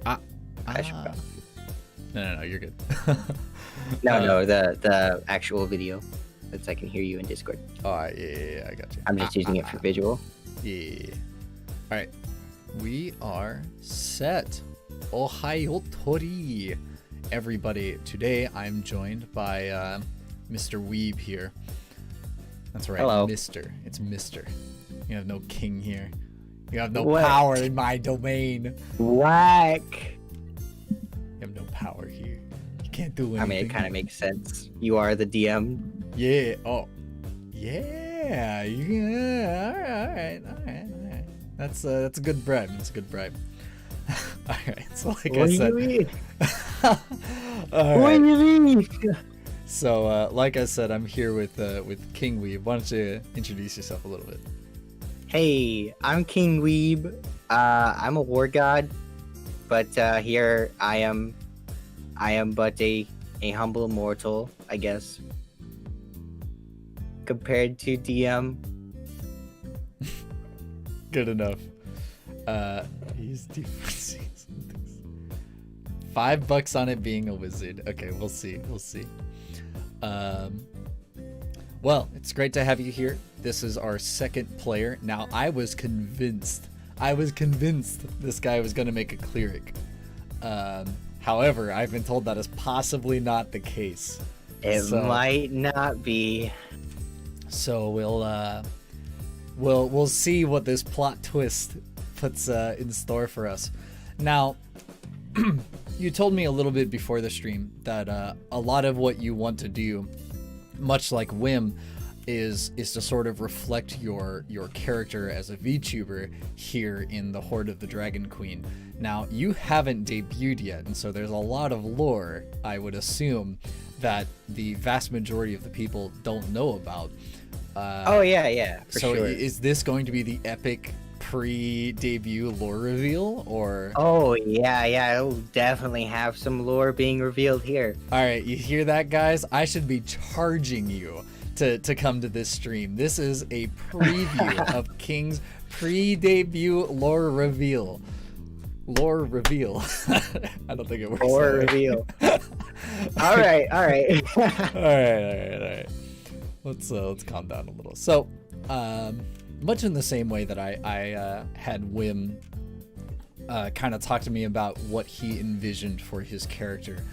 Ah, I should ah. No, you're good. no, the actual video. That's I can hear you in Discord. Oh, yeah, I got you. I'm just using it for visual. Yeah. All right, we are set. Ootori, everybody. Today I'm joined by Mr. Weeb here. That's right, Hello. Mr. It's Mr. You have no king here. You have no What? power in my domain. Whack. You have no power here. You can't do anything. I mean, it kind of makes sense. You are the DM. Yeah. Oh. Yeah. Yeah. All right. That's a good bribe. That's a good bribe. All right. So like What I said. do you mean? All What right. do you mean? So like I said, I'm here with King Weeb. Why don't you introduce yourself a little bit? Hey, I'm King Weeb. I'm a war god, but here I am but a humble mortal, I guess. Compared to DM. Good enough. He's different. $5 on it being a wizard. Okay, we'll see. Well, it's great to have you here. This is our second player. Now, I was convinced this guy was going to make a cleric. However, I've been told that is possibly not the case. It might not be. So we'll see what this plot twist puts in store for us. Now, you told me a little bit before the stream that a lot of what you want to do, much like Whim, is to sort of reflect your character as a VTuber here in the Horde of the Dragon Queen. Now, you haven't debuted yet, and so there's a lot of lore, I would assume, that the vast majority of the people don't know about. Oh yeah, for so sure. Is this going to be the epic pre-debut lore reveal, or? Oh yeah, it'll definitely have some lore being revealed here. All right, you hear that, guys? I should be charging you to come to this stream. This is a preview of King's pre-debut lore reveal. Lore reveal. I don't think it works. Lore reveal. All right. All right. Let's calm down a little. So, much in the same way that I had Whim kind of talk to me about what he envisioned for his character.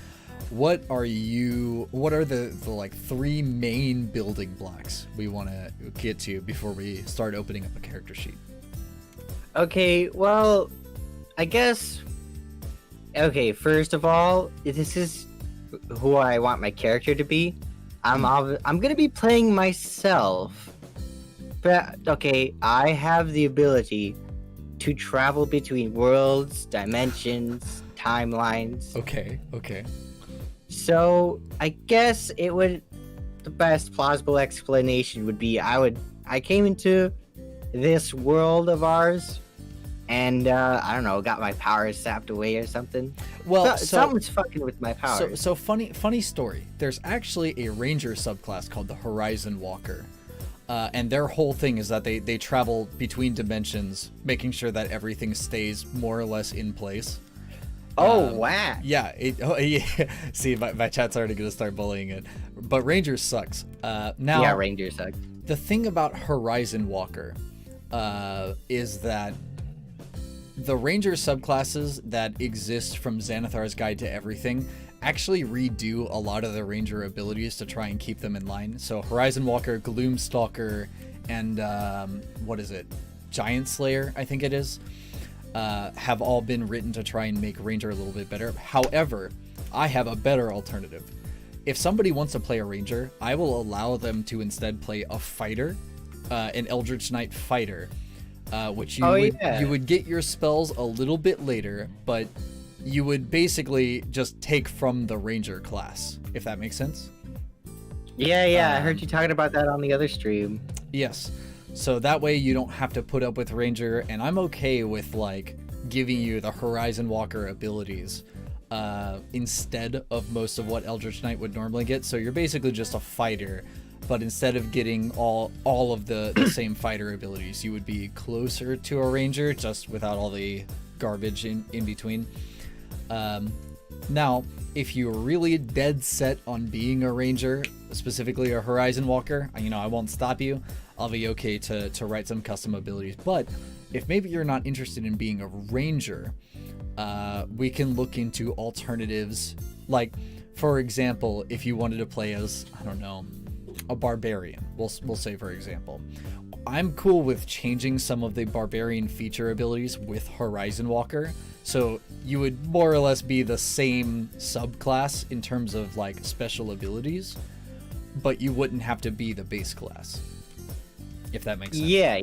What are the like 3 main building blocks we want to get to before we start opening up a character sheet? Okay, well, I guess. Okay, first of all, this is who I want my character to be. I'm gonna be playing myself, but okay, I have the ability to travel between worlds, dimensions, timelines. Okay. So I guess the best plausible explanation would be I came into this world of ours, and I don't know, got my powers sapped away or something. Well, something's fucking with my powers. So funny story. There's actually a ranger subclass called the Horizon Walker, and their whole thing is that they travel between dimensions, making sure that everything stays more or less in place. Wow. Yeah. See, my chat's already gonna start bullying it, but Ranger sucks. Now. Yeah, Ranger sucks. The thing about Horizon Walker is that the Ranger subclasses that exist from Xanathar's Guide to Everything actually redo a lot of the Ranger abilities to try and keep them in line. So Horizon Walker, Gloomstalker, and what is it? Giant Slayer, I think it is. Have all been written to try and make Ranger a little bit better. However, I have a better alternative. If somebody wants to play a Ranger, I will allow them to instead play a fighter, an Eldritch Knight fighter, which you would get your spells a little bit later, but you would basically just take from the Ranger class, if that makes sense. Yeah, I heard you talking about that on the other stream. Yes. So that way you don't have to put up with Ranger, and I'm okay with like giving you the Horizon Walker abilities instead of most of what Eldritch Knight would normally get. So you're basically just a fighter, but instead of getting all of the same fighter abilities, you would be closer to a Ranger, just without all the garbage in between. Now, if you're really dead set on being a ranger, specifically a horizon walker, I won't stop you. I'll be okay to write some custom abilities. But if maybe you're not interested in being a ranger, we can look into alternatives. Like, for example, if you wanted to play as, I don't know, a barbarian, we'll say, for example. I'm cool with changing some of the barbarian feature abilities with Horizon Walker, so you would more or less be the same subclass in terms of like special abilities, but you wouldn't have to be the base class, if that makes sense. Yeah.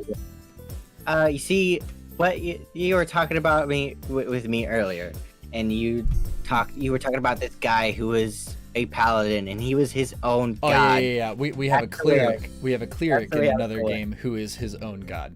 You see, what you were talking about me with me earlier, and you were talking about this guy who was a paladin, and he was his own god. Yeah. We have a cleric. We have a cleric in another game who is his own god,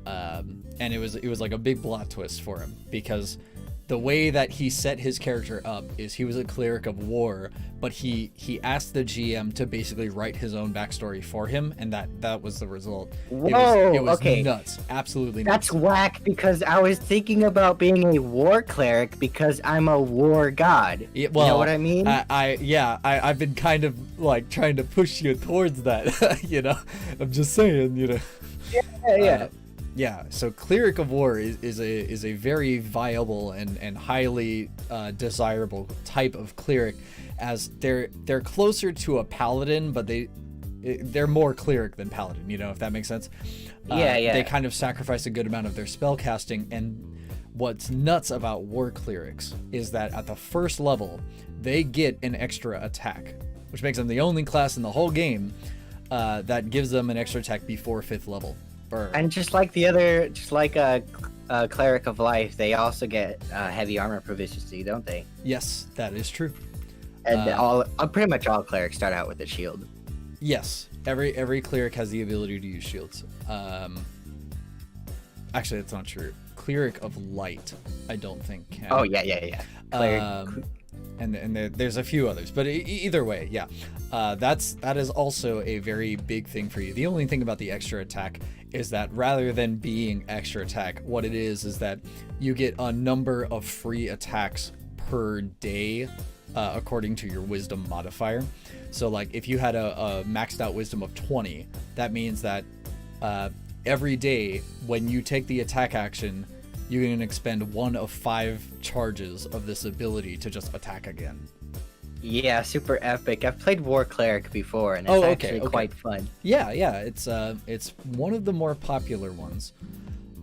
and it was like a big plot twist for him, because the way that he set his character up is he was a cleric of war, but he asked the GM to basically write his own backstory for him, and that was the result. Whoa, it was okay. Nuts. Absolutely nuts. That's whack, because I was thinking about being a war cleric because I'm a war god. Yeah, well, you know what I mean? I've been kind of like trying to push you towards that. I'm just saying, Yeah. Yeah, so Cleric of War is a very viable and highly desirable type of cleric, as they're closer to a paladin, but they're more cleric than paladin, if that makes sense. Yeah. They kind of sacrifice a good amount of their spell casting, and what's nuts about war clerics is that at the first level, they get an extra attack, which makes them the only class in the whole game that gives them an extra attack before 5th level. And just like a cleric of life, they also get heavy armor proficiency, don't they? Yes, that is true. And pretty much all clerics start out with a shield. Yes, every cleric has the ability to use shields. Actually, that's not true. Cleric of light, I don't think can. Oh yeah. Cleric. And there's a few others, but either way, yeah, that is also a very big thing for you. The only thing about the extra attack is that rather than being extra attack, what it is that you get a number of free attacks per day, according to your wisdom modifier. So like if you had a maxed out wisdom of 20, that means that every day when you take the attack action, you can expend 1 of 5 charges of this ability to just attack again. Yeah, super epic. I've played War Cleric before, and it's actually quite fun. Yeah, it's one of the more popular ones.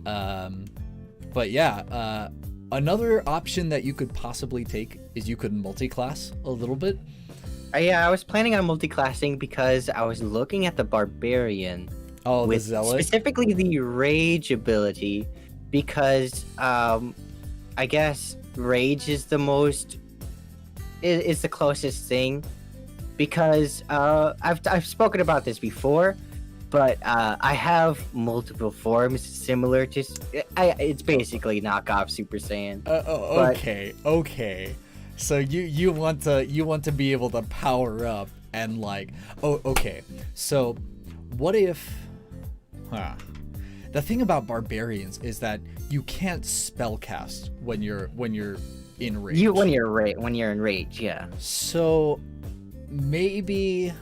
But yeah, another option that you could possibly take is you could multi-class a little bit. Yeah, I was planning on multi-classing because I was looking at the Barbarian. Oh, with the Zealot? Specifically the Rage ability, because I guess Rage is the closest thing, because I've spoken about this before, but I have multiple forms similar to it's basically knockoff Super Saiyan. Okay. So you want to be able to power up and like, okay. So what if the thing about barbarians is that you can't spellcast when you're in rage. When you're in rage, yeah. So maybe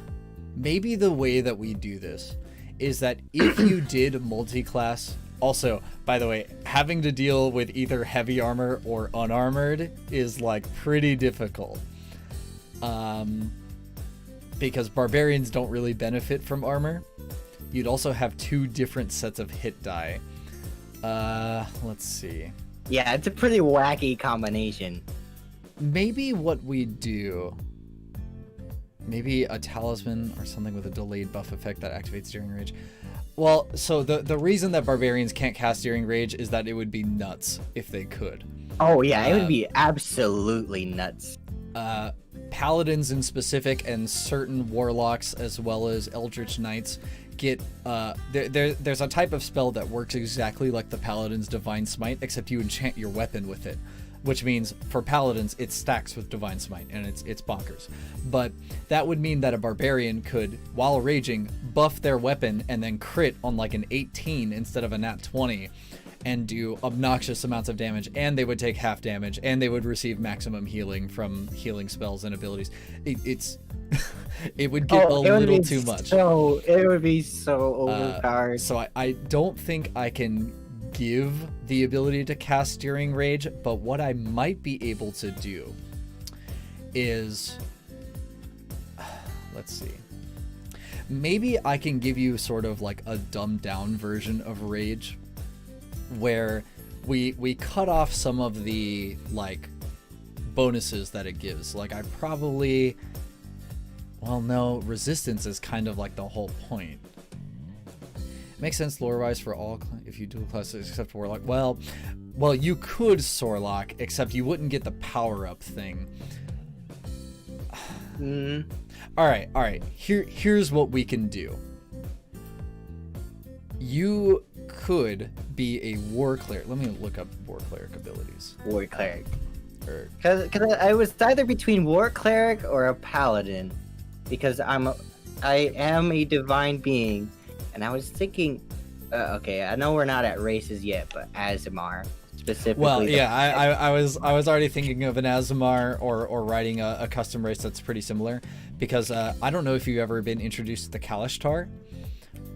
the way that we do this is that if you did multi-class, also, by the way, having to deal with either heavy armor or unarmored is like pretty difficult. Because barbarians don't really benefit from armor. You'd also have 2 different sets of hit die. Let's see. Yeah, it's a pretty wacky combination. Maybe what we do, maybe a talisman or something with a delayed buff effect that activates during rage. Well, so the reason that barbarians can't cast during rage is that it would be nuts if they could. Oh yeah, it would be absolutely nuts. Paladins in specific and certain warlocks as well as eldritch knights get there's a type of spell that works exactly like the paladin's divine smite, except you enchant your weapon with it, which means for paladins it stacks with divine smite, and it's bonkers. But that would mean that a barbarian could, while raging, buff their weapon and then crit on like an 18 instead of a nat 20, and do obnoxious amounts of damage, and they would take half damage, and they would receive maximum healing from healing spells and abilities. It's it would get a little too much. So it would be so overpowered. So I don't think I can give the ability to cast Steering Rage, but what I might be able to do is, let's see, maybe I can give you sort of like a dumbed down version of Rage, where we cut off some of the like bonuses that it gives. Like I probably, well, no, resistance is kind of like the whole point. Makes sense lore-wise for all if you dual classes except Warlock. Well, you could Sorlock, except you wouldn't get the power-up thing. All right. Here's what we can do. You could be a War Cleric. Let me look up War Cleric abilities. War Cleric. Because I was either between War Cleric or a Paladin, because I am a divine being. And I was thinking, okay, I know we're not at races yet, but Azimar specifically. Well, yeah, I was already thinking of an Azimar or writing a custom race that's pretty similar, because I don't know if you've ever been introduced to the Kalashtar.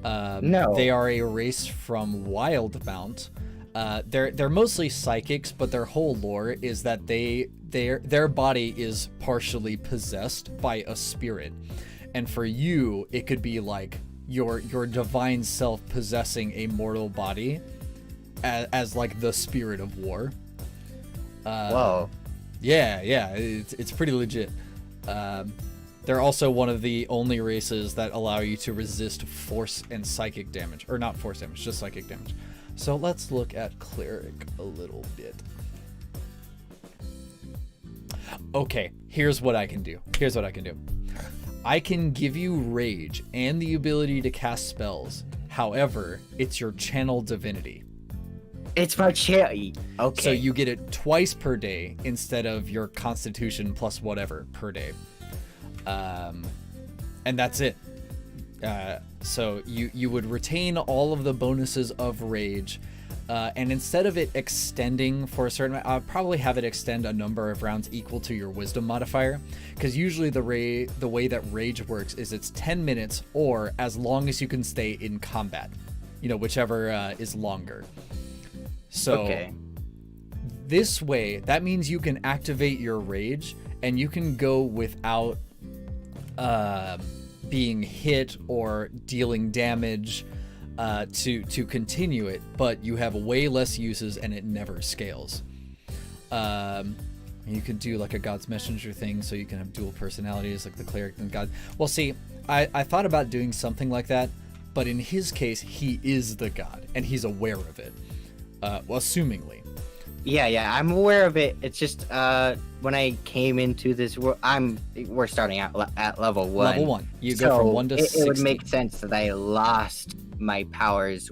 No. They are a race from Wildmount. They're mostly psychics, but their whole lore is that their body is partially possessed by a spirit, and for you, it could be like your divine self possessing a mortal body as like the spirit of war. Whoa. Yeah, it's pretty legit. They're also one of the only races that allow you to resist force and psychic damage, or not force damage, just psychic damage. So let's look at Cleric a little bit. Okay, here's what I can do. I can give you Rage and the ability to cast spells. However, it's your channel divinity. It's my channel. Okay. So you get it twice per day instead of your Constitution plus whatever per day. And that's it. So you would retain all of the bonuses of Rage. And instead of it extending for a certain, I'll probably have it extend a number of rounds equal to your Wisdom modifier, because usually the way that Rage works is it's 10 minutes or as long as you can stay in combat, whichever is longer. So okay. This way, that means you can activate your Rage and you can go without being hit or dealing damage to continue it, but you have way less uses and it never scales. You could do like a God's Messenger thing, so you can have dual personalities like the Cleric and God. Well, see, I thought about doing something like that, but in his case, he is the God and he's aware of it. Well, assumingly. Yeah, I'm aware of it. It's just when I came into this world, we're starting out at level 1. Level 1. You go from 1 to 60. It would make sense that I lost my powers,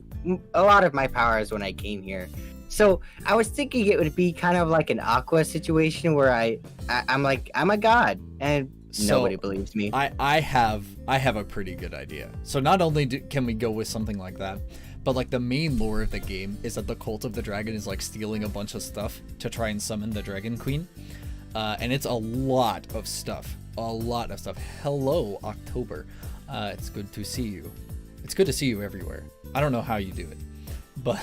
a lot of my powers when I came here. So I was thinking it would be kind of like an Aqua situation where I'm like, I'm a god, and nobody believes me. I have a pretty good idea. So not only can we go with something like that, but like the main lore of the game is that the Cult of the Dragon is like stealing a bunch of stuff to try and summon the Dragon Queen. And it's a lot of stuff. Hello, October. It's good to see you. It's good to see you everywhere. I don't know how you do it, but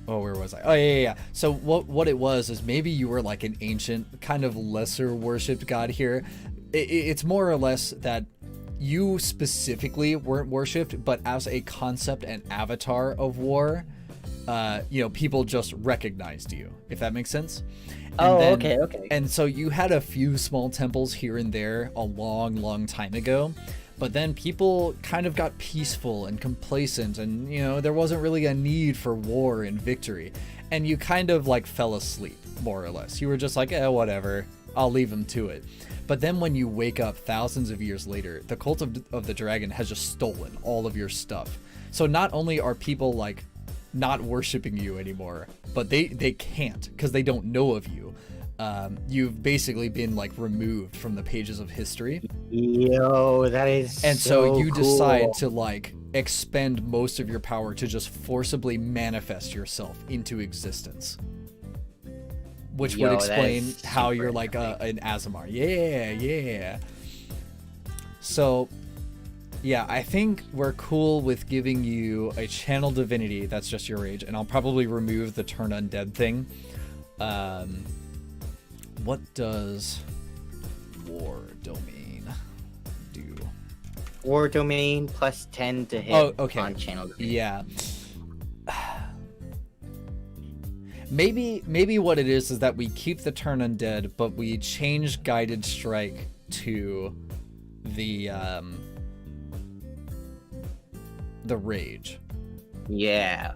where was I? Oh yeah. So what it was is maybe you were like an ancient, kind of lesser worshipped god here. It's more or less that you specifically weren't worshipped, but as a concept and avatar of war, people just recognized you, if that makes sense. And okay. And so you had a few small temples here and there a long time ago, but then people kind of got peaceful and complacent, and there wasn't really a need for war and victory, and you kind of like fell asleep, more or less. You were just like, whatever, I'll leave them to it. But then when you wake up thousands of years later, the Cult of the Dragon has just stolen all of your stuff. So not only are people like not worshiping you anymore, but they can't, because they don't know of you. You've basically been like removed from the pages of history. Yo, that is and so you cool. decide to like expend most of your power to just forcibly manifest yourself into existence. Which would explain how you're like an Aasimar. Yeah. So, yeah, I think we're cool with giving you a channel divinity. That's just your rage. And I'll probably remove the turn undead thing. What does War Domain do? War Domain plus 10 to hit on channel divinity. Yeah. Maybe what it is that we keep the turn undead, but we change guided strike to the rage. Yeah,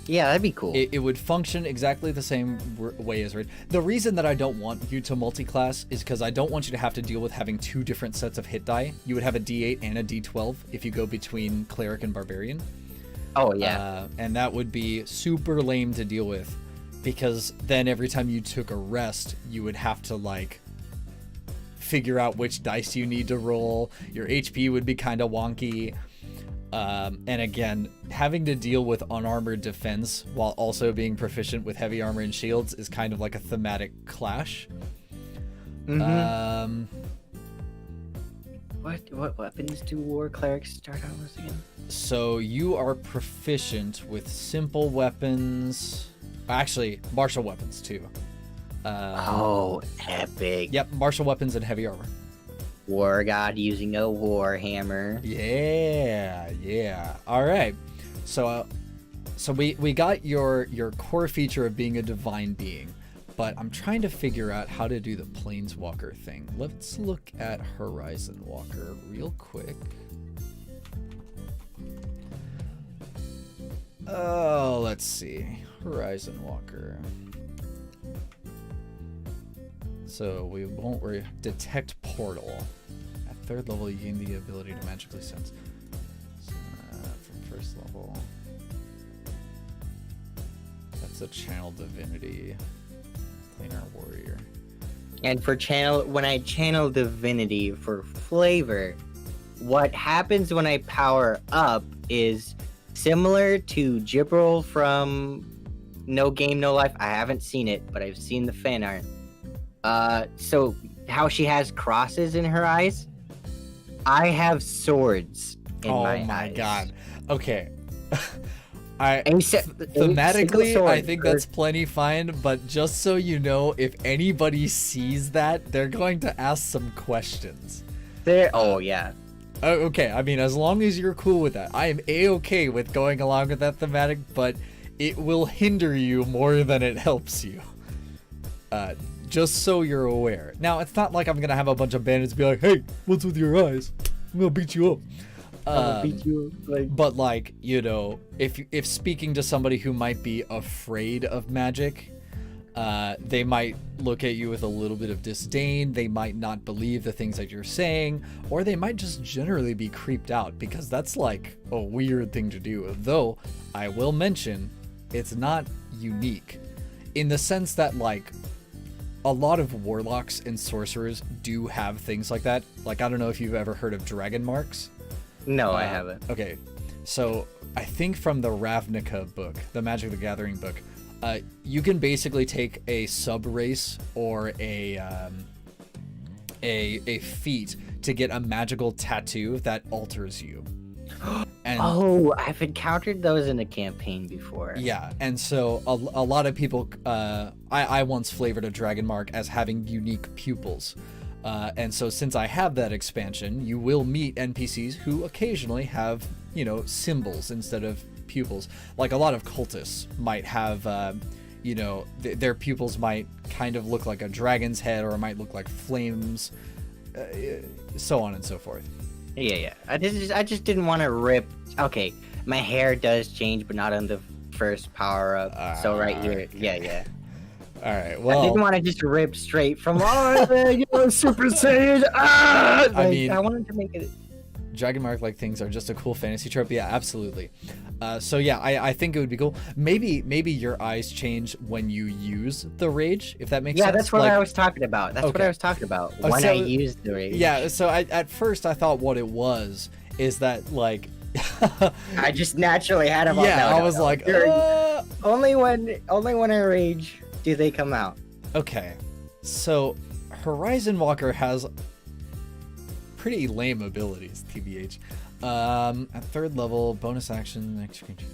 that'd be cool. It would function exactly the same way as rage. The reason that I don't want you to multi-class is because I don't want you to have to deal with having two different sets of hit die. You would have a D8 and a D12 if you go between cleric and barbarian. Oh, yeah. And that would be super lame to deal with, because then every time you took a rest, you would have to, like, figure out which dice you need to roll. Your HP would be kind of wonky. And again, having to deal with unarmored defense while also being proficient with heavy armor and shields is kind of like a thematic clash. Mm-hmm. What weapons do war clerics start out with again? So you are proficient with simple weapons. Actually, martial weapons too. Epic. Yep, martial weapons and heavy armor. War god using a war hammer. Yeah. All right. So we got your core feature of being a divine being, but I'm trying to figure out how to do the planeswalker thing. Let's look at Horizon Walker real quick. Oh, let's see. Horizon Walker. So we won't detect portal. At third level, you gain the ability to magically sense. So, from first level. That's a channel divinity. Planar warrior. And for when I channel divinity for flavor, what happens when I power up is similar to Gibral from No Game No Life. I haven't seen it, but I've seen the fan art. So how she has crosses in her eyes, I have swords in my eyes. Oh my god. Okay. Thematically, I think that's plenty fine, but just so you know, if anybody sees that, they're going to ask some questions. Yeah. Okay, I mean, as long as you're cool with that. I am A-okay with going along with that thematic, but it will hinder you more than it helps you. Just so you're aware. Now, it's not like I'm gonna have a bunch of bandits be like, "Hey, what's with your eyes? I'm gonna beat you up." But like, you know, if speaking to somebody who might be afraid of magic, they might look at you with a little bit of disdain. They might not believe the things that you're saying, or they might just generally be creeped out, because that's like a weird thing to do. Though I will mention, it's not unique in the sense that, like, a lot of warlocks and sorcerers do have things like that. Like, I don't know if you've ever heard of dragon marks. No, I haven't. Okay, so I think from the Ravnica book, the Magic the Gathering book, you can basically take a sub-race or a feat to get a magical tattoo that alters you. And, I've encountered those in a campaign before. Yeah, and so a lot of people, I once flavored a dragon mark as having unique pupils. And so since I have that expansion, you will meet NPCs who occasionally have, you know, symbols instead of pupils. Like a lot of cultists might have, you know, their pupils might kind of look like a dragon's head, or it might look like flames, so on and so forth. Yeah. I just didn't want to rip. Okay, my hair does change, but not on the first power up. So right here, yeah. All right. Well, I didn't want to just rip straight from Super Saiyan. I mean, I wanted to make it. Dragon mark like things are just a cool fantasy trope. Yeah, absolutely. So yeah, I think it would be cool. Maybe your eyes change when you use the rage, if that makes sense. Yeah, that's what I was talking about. That's what I was talking about when I used the rage. Yeah. So at first I thought what it was is that, like, I just naturally had them. Yeah, No, I was like, only when I rage do they come out. Okay, so Horizon Walker has pretty lame abilities, TBH. At third level, bonus action, next creature.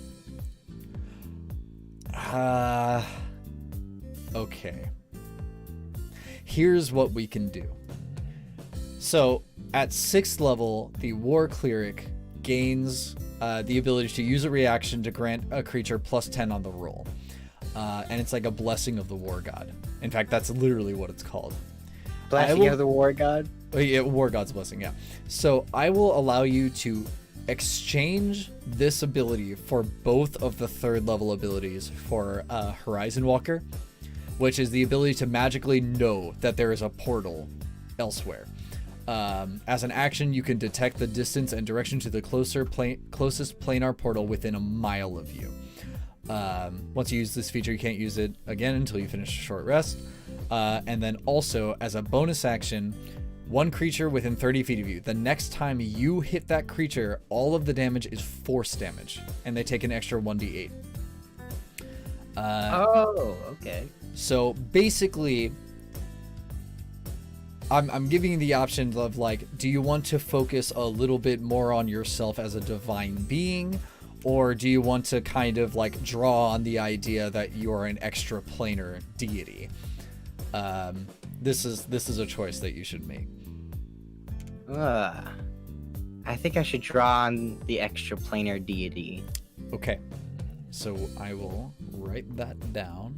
Okay. Here's what we can do. So, at 6th level, the War Cleric gains the ability to use a reaction to grant a creature plus 10 on the roll. And it's like a blessing of the War God. In fact, that's literally what it's called. Blessing of the War God? Yeah, War God's blessing, yeah. So I will allow you to exchange this ability for both of the 3rd level abilities for Horizon Walker, which is the ability to magically know that there is a portal elsewhere. As an action, you can detect the distance and direction to the closest planar portal within a mile of you. Once you use this feature, you can't use it again until you finish a short rest. And then also, as a bonus action, one creature within 30 feet of you. The next time you hit that creature, all of the damage is force damage, and they take an extra 1d8. Oh, okay. So basically, I'm giving you the option of like, do you want to focus a little bit more on yourself as a divine being, or do you want to kind of like draw on the idea that you're an extra planar deity? This is a choice that you should make. I think I should draw on the extra planar deity. Okay, so I will write that down,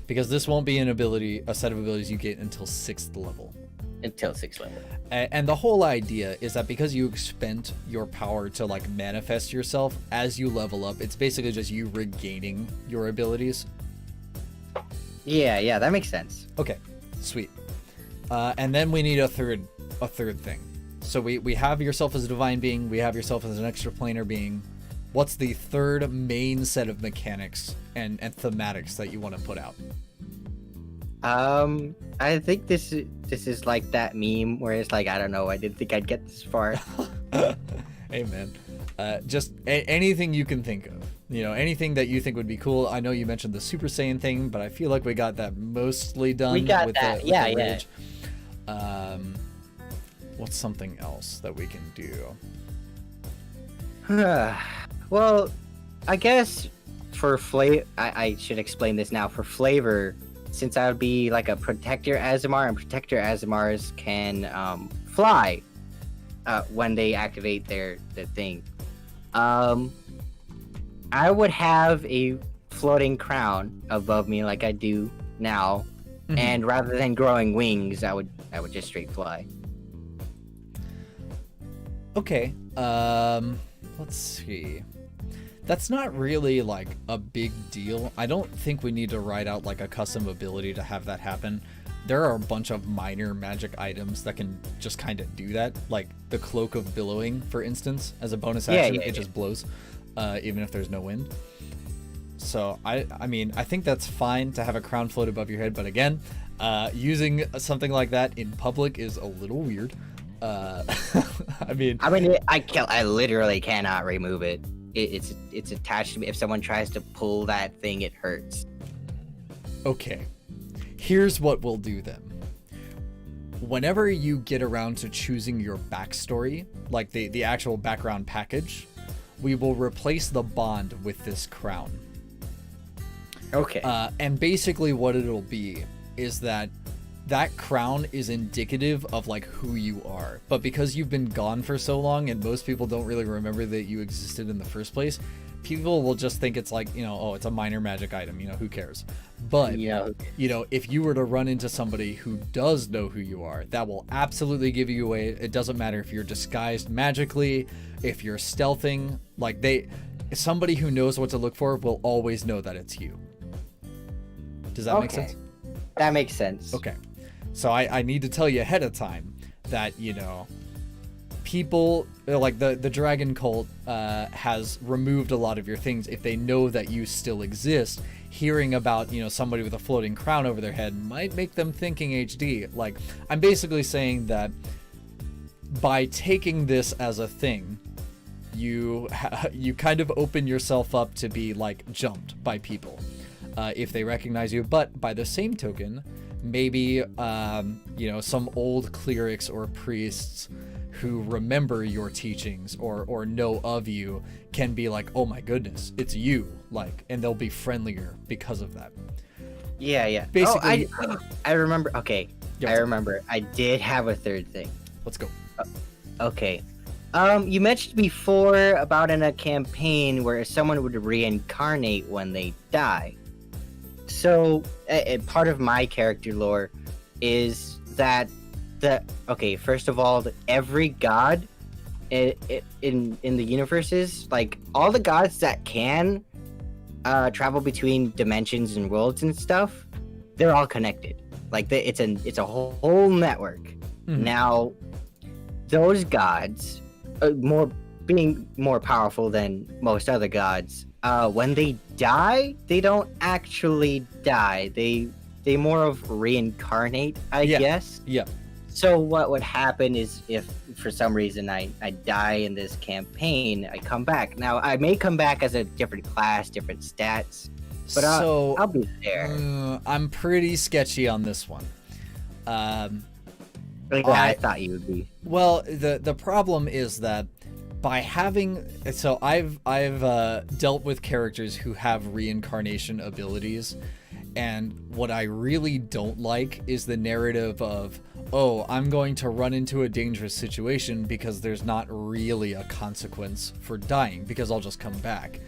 because this won't be a set of abilities you get until 6th level. Until 6th level. And the whole idea is that because you expend your power to like manifest yourself as you level up, it's basically just you regaining your abilities. Yeah, that makes sense. Okay, sweet. And then we need a third thing. So we have yourself as a divine being, we have yourself as an extra planar being. What's the third main set of mechanics and thematics that you want to put out? I think this is like that meme where it's like, I don't know, I didn't think I'd get this far. Hey man, just anything you can think of, anything that you think would be cool. I know you mentioned the Super Saiyan thing, but I feel like we got that mostly done. We got with that, the rage. What's something else that we can do? Well, I guess for flavor, I should explain this now. For flavor, since I would be like a Protector Azamar, and Protector Azamars can fly when they activate their thing. I would have a floating crown above me like I do now, and rather than growing wings, I would just straight fly. Okay. Let's see. That's not really like a big deal. I don't think we need to write out like a custom ability to have that happen. There are a bunch of minor magic items that can just kind of do that, like the Cloak of Billowing, for instance. As a bonus action, it just blows, even if there's no wind. So I mean, I think that's fine to have a crown float above your head, but again, using something like that in public is a little weird. I mean, I literally cannot remove it. It's attached to me. If someone tries to pull that thing, it hurts. Okay, here's what we'll do then. Whenever you get around to choosing your backstory, like the actual background package, we will replace the bond with this crown. Okay. And basically what it'll be is that crown is indicative of like who you are, but because you've been gone for so long and most people don't really remember that you existed in the first place, people will just think it's like, oh, it's a minor magic item, who cares? But if you were to run into somebody who does know who you are, that will absolutely give you away. It doesn't matter if you're disguised magically, if you're stealthing, like somebody who knows what to look for will always know that it's you. Does that make sense? That makes sense. Okay. So I need to tell you ahead of time that, people, like the Dragon Cult has removed a lot of your things. If they know that you still exist, hearing about, somebody with a floating crown over their head might make them thinking HD. Like, I'm basically saying that by taking this as a thing, you kind of open yourself up to be like jumped by people if they recognize you. But by the same token, maybe some old clerics or priests who remember your teachings or know of you can be like, oh my goodness, it's you, like, and they'll be friendlier because of that. Yeah. Basically, I remember. Okay, Yep. I remember. I did have a third thing. Let's go. Okay. You mentioned before about in a campaign where someone would reincarnate when they die. So, part of my character lore is that first of all, every god in the universes, like all the gods that can travel between dimensions and worlds and stuff, they're all connected. Like it's a whole network. Mhm. Now, those gods, being more powerful than most other gods, when they die, they don't actually die. They more of reincarnate, I guess. Yeah. So what would happen is if for some reason I die in this campaign, I come back. Now I may come back as a different class, different stats, but I'll be there. I'm pretty sketchy on this one. I thought you would be. Well, the problem is that by having, so I've dealt with characters who have reincarnation abilities, and what I really don't like is the narrative of, oh, I'm going to run into a dangerous situation because there's not really a consequence for dying because I'll just come back.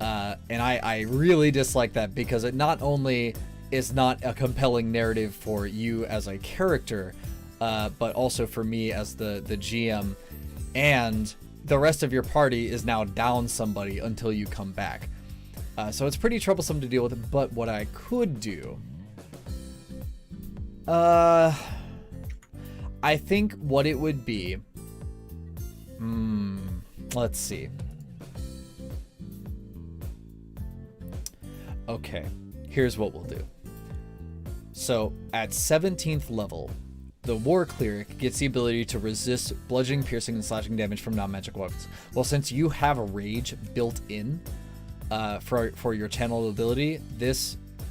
And I really dislike that because it not only is not a compelling narrative for you as a character, but also for me as the GM, and the rest of your party is now down somebody until you come back. So it's pretty troublesome to deal with, but what I could do... I think what it would be... let's see. Okay, here's what we'll do. So, at 17th level, the War Cleric gets the ability to resist bludgeoning, piercing, and slashing damage from non-magic weapons. Well, since you have a rage built in for your channel ability,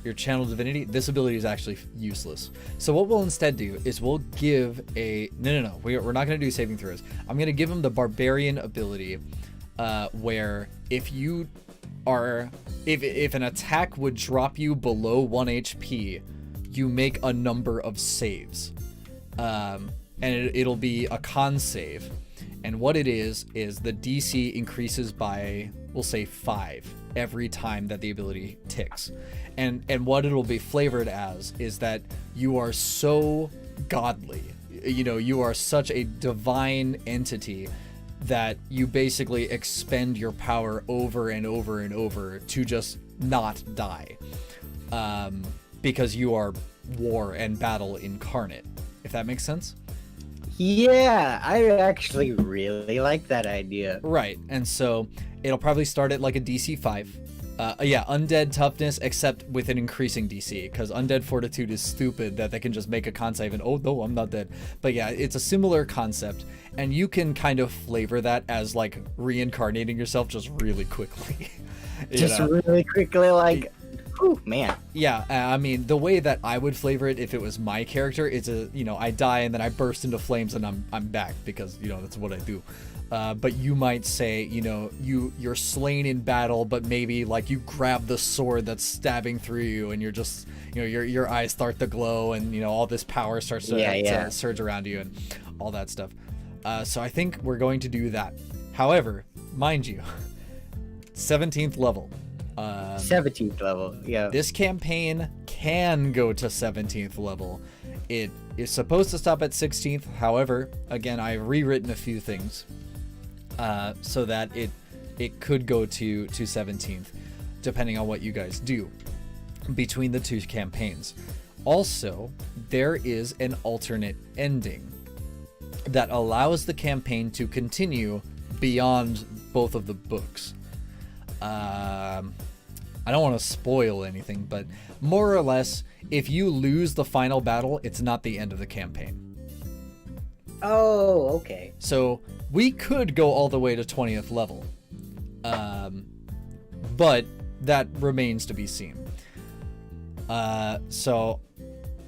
your channel divinity, this ability is actually useless. So what we'll instead do is we'll give a... No. We're not going to do saving throws. I'm going to give him the Barbarian ability where if you are... If an attack would drop you below 1 HP, you make a number of saves. And it'll be a con save. And what it is the DC increases by, we'll say 5 every time that the ability ticks. And what it'll be flavored as is that you are so godly, you are such a divine entity that you basically expend your power over and over and over to just not die. Because you are war and battle incarnate, if that makes sense. Yeah, I actually really like that idea. Right, and so it'll probably start at like a DC 5. Undead toughness, except with an increasing DC, because undead fortitude is stupid that they can just make a con save and, oh no, I'm not dead. But yeah, it's a similar concept, and you can kind of flavor that as like reincarnating yourself just really quickly. Really quickly, like... Ooh, man. Yeah, I mean, the way that I would flavor it if it was my character is I die and then I burst into flames and I'm back because, that's what I do. But you might say, you're slain in battle, but maybe like you grab the sword that's stabbing through you and you're just, your eyes start to glow and, all this power starts to surge around you and all that stuff. So I think we're going to do that. However, mind you, 17th level. 17th level, yeah. This campaign can go to 17th level. It is supposed to stop at 16th. However, again, I've rewritten a few things so that it could go to 17th, depending on what you guys do between the two campaigns. Also, there is an alternate ending that allows the campaign to continue beyond both of the books. I don't want to spoil anything, but more or less, if you lose the final battle, it's not the end of the campaign. Oh, okay. So we could go all the way to 20th level. But that remains to be seen. So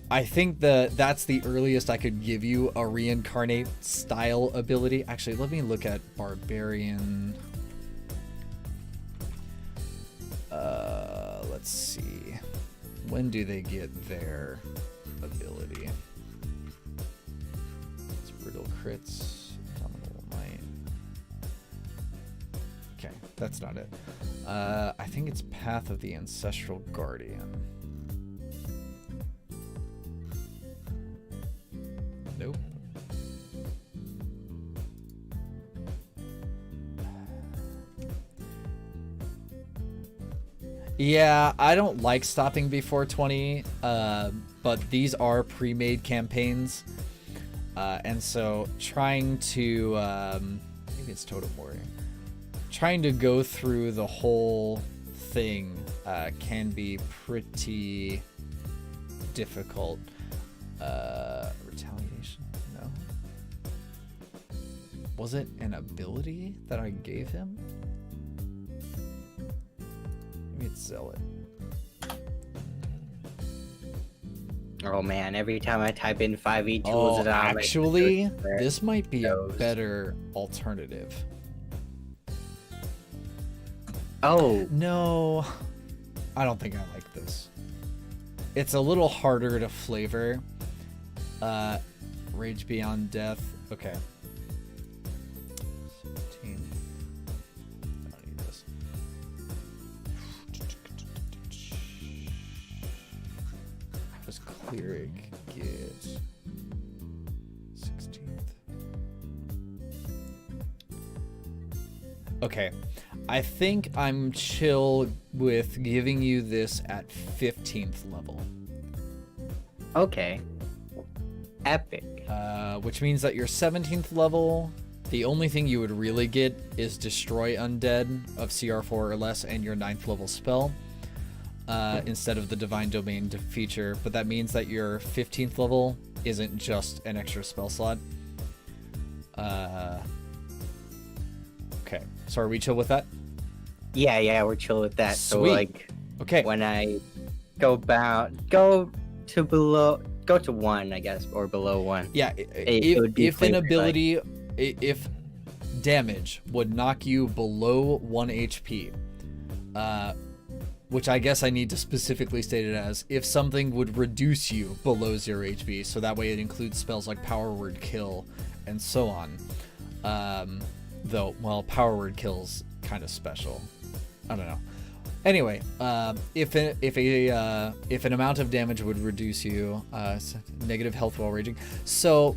I think that's the earliest I could give you a reincarnate style ability. Actually, let me look at Barbarian. Let's see. When do they get their ability? It's brutal crits. Dominable might. Okay, that's not it. I think it's Path of the Ancestral Guardian. Nope. Yeah, I don't like stopping before 20, but these are pre-made campaigns, and so trying to, maybe it's Totem Warrior, trying to go through the whole thing can be pretty difficult. Retaliation? No. Was it an ability that I gave him? Maybe it's Zealot. Oh man, every time I type in 5e Oh, tools, actually, this might be a better alternative. Oh. No, I don't think I like this. It's a little harder to flavor. Rage Beyond Death. Okay. 17. I don't need this. Just cleric get 16th. Okay. I think I'm chill with giving you this at 15th level. Okay. Epic. Which means that your 17th level, the only thing you would really get is Destroy Undead of CR4 or less and your 9th level spell, instead of the Divine Domain feature. But that means that your 15th level isn't just an extra spell slot. Okay, so are we chill with that? Yeah, we're chill with that. Sweet. So like, Okay. when I go to 1, I guess, or below 1. Yeah, it would be if an flavored, ability, if damage would knock you below 1 HP, which I guess I need to specifically state it as, if something would reduce you below 0 HP, so that way it includes spells like Power Word Kill and so on. Though, well, Power Word Kill's kind of special. I don't know. Anyway, if an amount of damage would reduce you, negative health while raging. So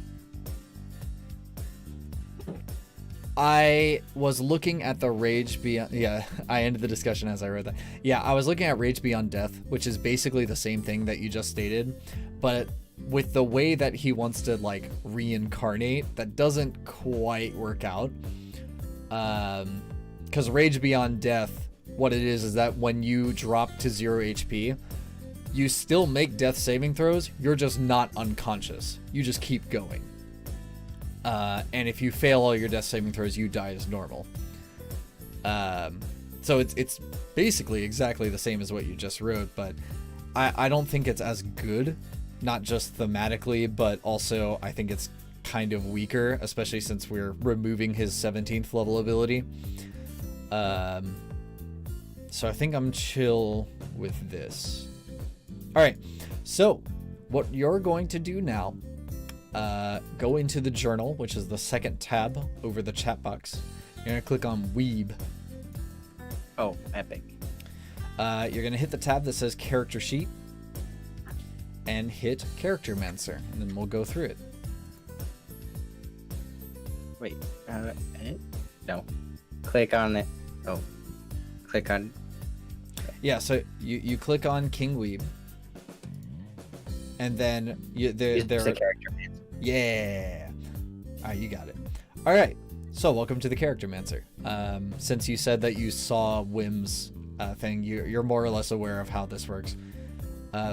I was looking at the Rage Beyond. Yeah, I ended the discussion as I read that. Yeah, I was looking at Rage Beyond Death, which is basically the same thing that you just stated, but with the way that he wants to like reincarnate, that doesn't quite work out. Because Rage Beyond Death, what it is that when you drop to 0 HP, you still make death saving throws, you're just not unconscious. You just keep going. And if you fail all your death saving throws, you die as normal. So it's basically exactly the same as what you just wrote, but I don't think it's as good, not just thematically, but also I think it's kind of weaker, especially since we're removing his 17th level ability. So I think I'm chill with this. All right, so what you're going to do now, go into the journal, which is the second tab over the chat box. You're gonna click on Weeb. Oh, epic. You're gonna hit the tab that says Character Sheet and hit Character Mancer, and then we'll go through it. Wait, edit? No. Click on it. Oh. Click on. Yeah, so you click on King Weeb, and then there. The character. Yeah. All right, you got it. All right. So welcome to the Character Mancer. Since you said that you saw Wim's thing, you're more or less aware of how this works.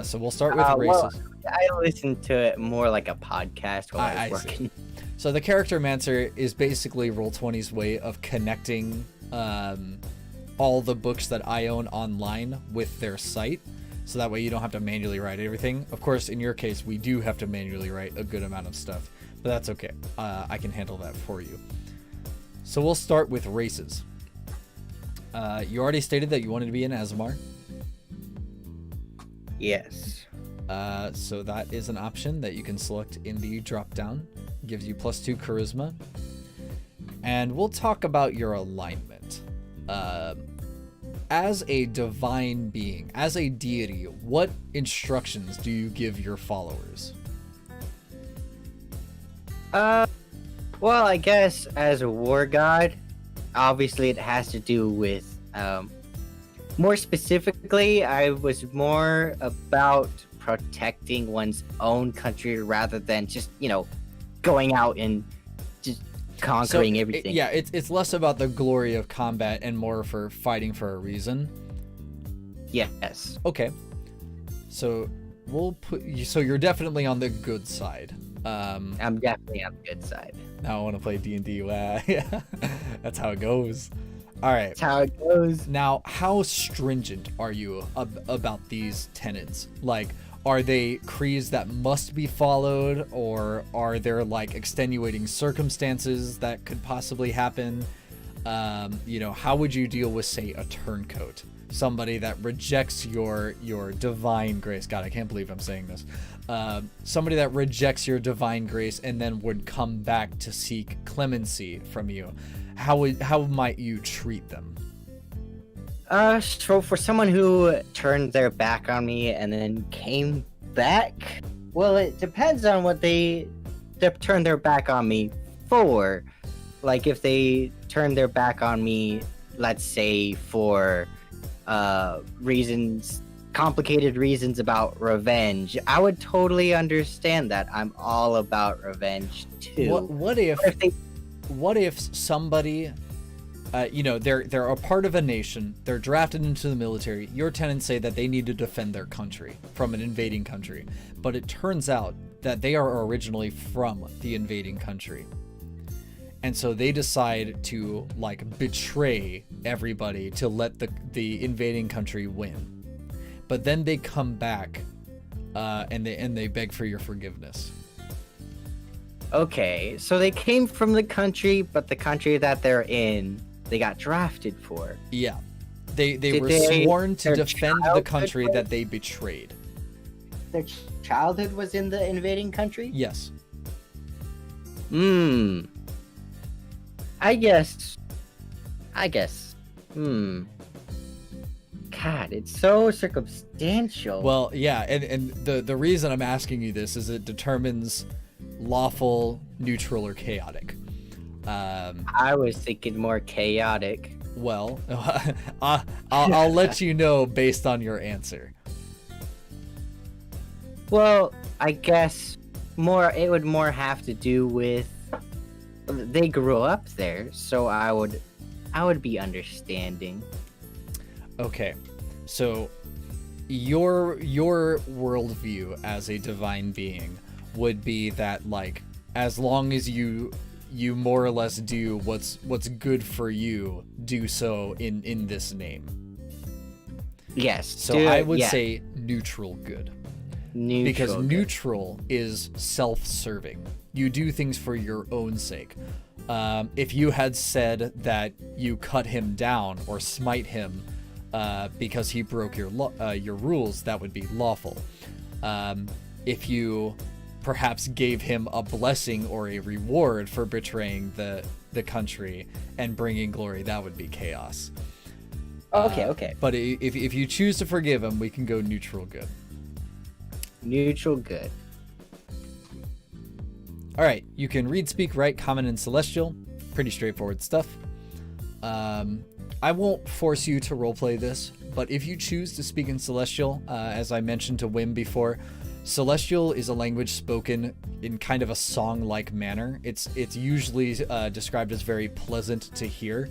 So we'll start with races. Well, I listened to it more like a podcast while I was working. So the Charactermancer is basically Roll20's way of connecting all the books that I own online with their site. So that way you don't have to manually write everything. Of course, in your case, we do have to manually write a good amount of stuff, but that's okay. I can handle that for you. So we'll start with races. You already stated that you wanted to be an Aasimar. Yes. So that is an option that you can select in the drop down. Gives you +2 charisma. And we'll talk about your alignment. As a divine being, as a deity, what instructions do you give your followers? Well, I guess as a war god, obviously it has to do with, more specifically, I was more about protecting one's own country rather than just, going out and just conquering everything. It's less about the glory of combat and more for fighting for a reason. Yes. Okay. So we'll put you. So you're definitely on the good side. I'm definitely on the good side. Now I want to play D&D. Yeah, that's how it goes. All right. That's how it goes. Now, how stringent are you about these tenets? Like, are they creeds that must be followed, or are there like extenuating circumstances that could possibly happen? How would you deal with, say, a turncoat? Somebody that rejects your divine grace. God, I can't believe I'm saying this. Somebody that rejects your divine grace and then would come back to seek clemency from you. How might you treat them? So for someone who turned their back on me and then came back, well, it depends on what they turned their back on me for. Like, if they turned their back on me, let's say for complicated reasons about revenge, I would totally understand that. I'm all about revenge too. What if somebody, they're a part of a nation, they're drafted into the military, your tenants say that they need to defend their country from an invading country, but it turns out that they are originally from the invading country. And so they decide to betray everybody to let the invading country win. But then they come back and they beg for your forgiveness. Okay, so they came from the country, but the country that they're in, they got drafted for. Yeah. They were sworn to defend the country that they betrayed. Their childhood was in the invading country? Yes. I guess. God, it's so circumstantial. Well, yeah, and the reason I'm asking you this is it determines lawful, neutral, or chaotic. I was thinking more chaotic. Well, I'll let you know based on your answer. Well, I guess it would more have to do with they grew up there, so I would be understanding. Okay, so your worldview as a divine being would be that, as long as you more or less do what's good for you, do so in this name. Yes. So I would say neutral good. Because neutral is self-serving. You do things for your own sake. If you had said that you cut him down or smite him because he broke your rules, that would be lawful. If you perhaps gave him a blessing or a reward for betraying the country and bringing glory, that would be chaos. Okay. But if you choose to forgive him, we can go neutral good. Neutral good. All right, you can read, speak, write, common, and celestial. Pretty straightforward stuff. I won't force you to roleplay this, but if you choose to speak in celestial, as I mentioned to Wim before, celestial is a language spoken in kind of a song-like manner. It's usually described as very pleasant to hear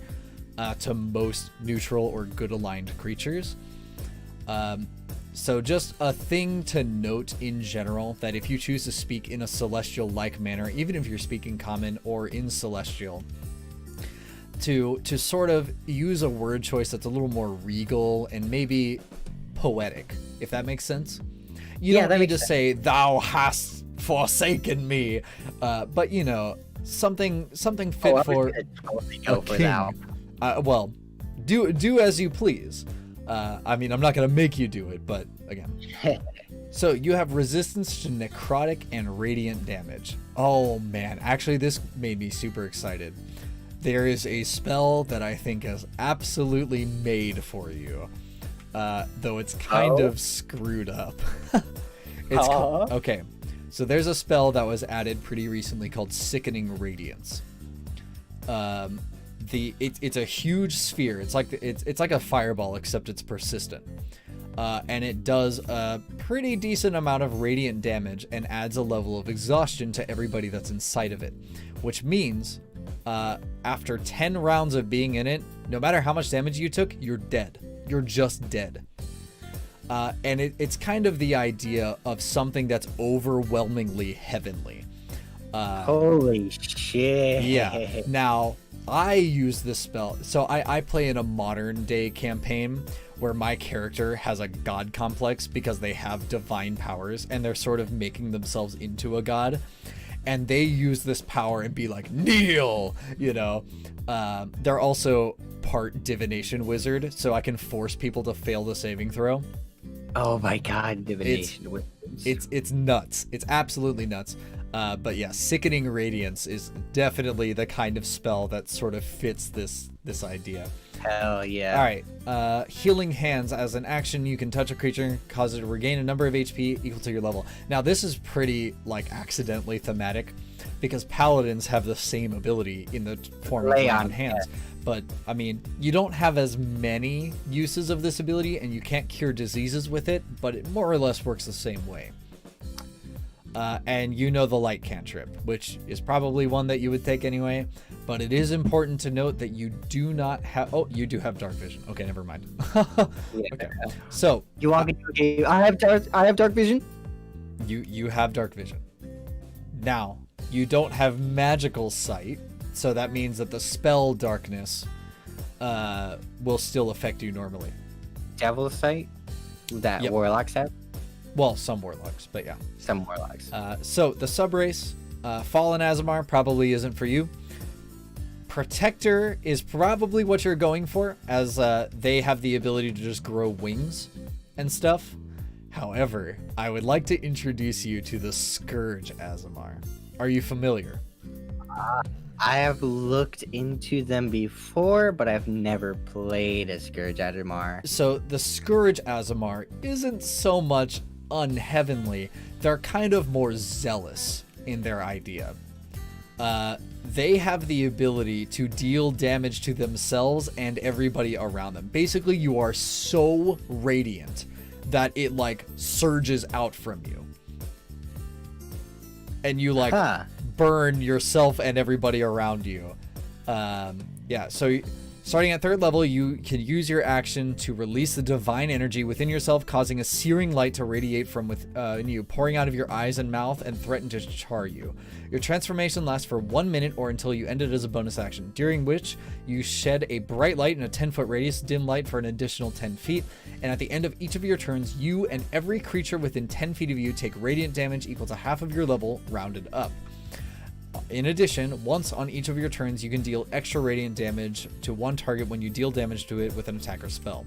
to most neutral or good-aligned creatures. So just a thing to note in general, that if you choose to speak in a celestial-like manner, even if you're speaking common or in celestial, to sort of use a word choice that's a little more regal and maybe poetic, if that makes sense. You don't need to say, "Thou hast forsaken me," but you know, something fit for totally go a for king. thou. Well, do as you please. I mean, I'm not gonna make you do it, but again. So you have resistance to necrotic and radiant damage. Oh man, actually this made me super excited. There is a spell that I think is absolutely made for you, though it's kind of screwed up. Okay, so there's a spell that was added pretty recently called Sickening Radiance. It's a huge sphere. It's like a fireball, except it's persistent. And it does a pretty decent amount of radiant damage and adds a level of exhaustion to everybody that's inside of it, which means after 10 rounds of being in it, no matter how much damage you took, you're dead. You're just dead. And it's kind of the idea of something that's overwhelmingly heavenly. Holy shit. Yeah. Now, I use this spell. So I play in a modern day campaign where my character has a god complex because they have divine powers and they're sort of making themselves into a god. And they use this power and be like, kneel, you know. They're also part divination wizard, so I can force people to fail the saving throw. Oh my god, divination wizards. It's nuts. It's absolutely nuts. But yeah, Sickening Radiance is definitely the kind of spell that sort of fits this idea. Hell yeah. All right. Healing Hands. As an action, you can touch a creature, cause it to regain a number of HP equal to your level. Now, this is pretty, like, accidentally thematic, because paladins have the same ability in the form of Lay on Hands. Yeah. But, I mean, you don't have as many uses of this ability, and you can't cure diseases with it, but it more or less works the same way. And you know the light cantrip, which is probably one that you would take anyway, but it is important to note that you do not have... Oh, you do have dark vision. Okay, never mind. Okay, so... You walk into a game, I have dark vision? You have dark vision. Now, you don't have magical sight, so that means that the spell darkness will still affect you normally. Devil sight? That warlocks have? Well, some warlocks, but yeah. Some warlocks. So the subrace, Fallen Aasimar probably isn't for you. Protector is probably what you're going for, as they have the ability to just grow wings and stuff. However, I would like to introduce you to the Scourge Aasimar. Are you familiar? I have looked into them before, but I've never played a Scourge Aasimar. So the Scourge Aasimar isn't so much unheavenly. They're kind of more zealous in their idea. They have the ability to deal damage to themselves and everybody around them. Basically, you are so radiant that it like surges out from you. And you like burn yourself and everybody around you. Yeah, so starting at 3rd level, you can use your action to release the divine energy within yourself, causing a searing light to radiate from within you, pouring out of your eyes and mouth and threaten to char you. Your transformation lasts for 1 minute or until you end it as a bonus action, during which you shed a bright light in a 10-foot radius, dim light for an additional 10 feet, and at the end of each of your turns, you and every creature within 10 feet of you take radiant damage equal to half of your level, rounded up. In addition, once on each of your turns, you can deal extra radiant damage to one target when you deal damage to it with an attack or spell.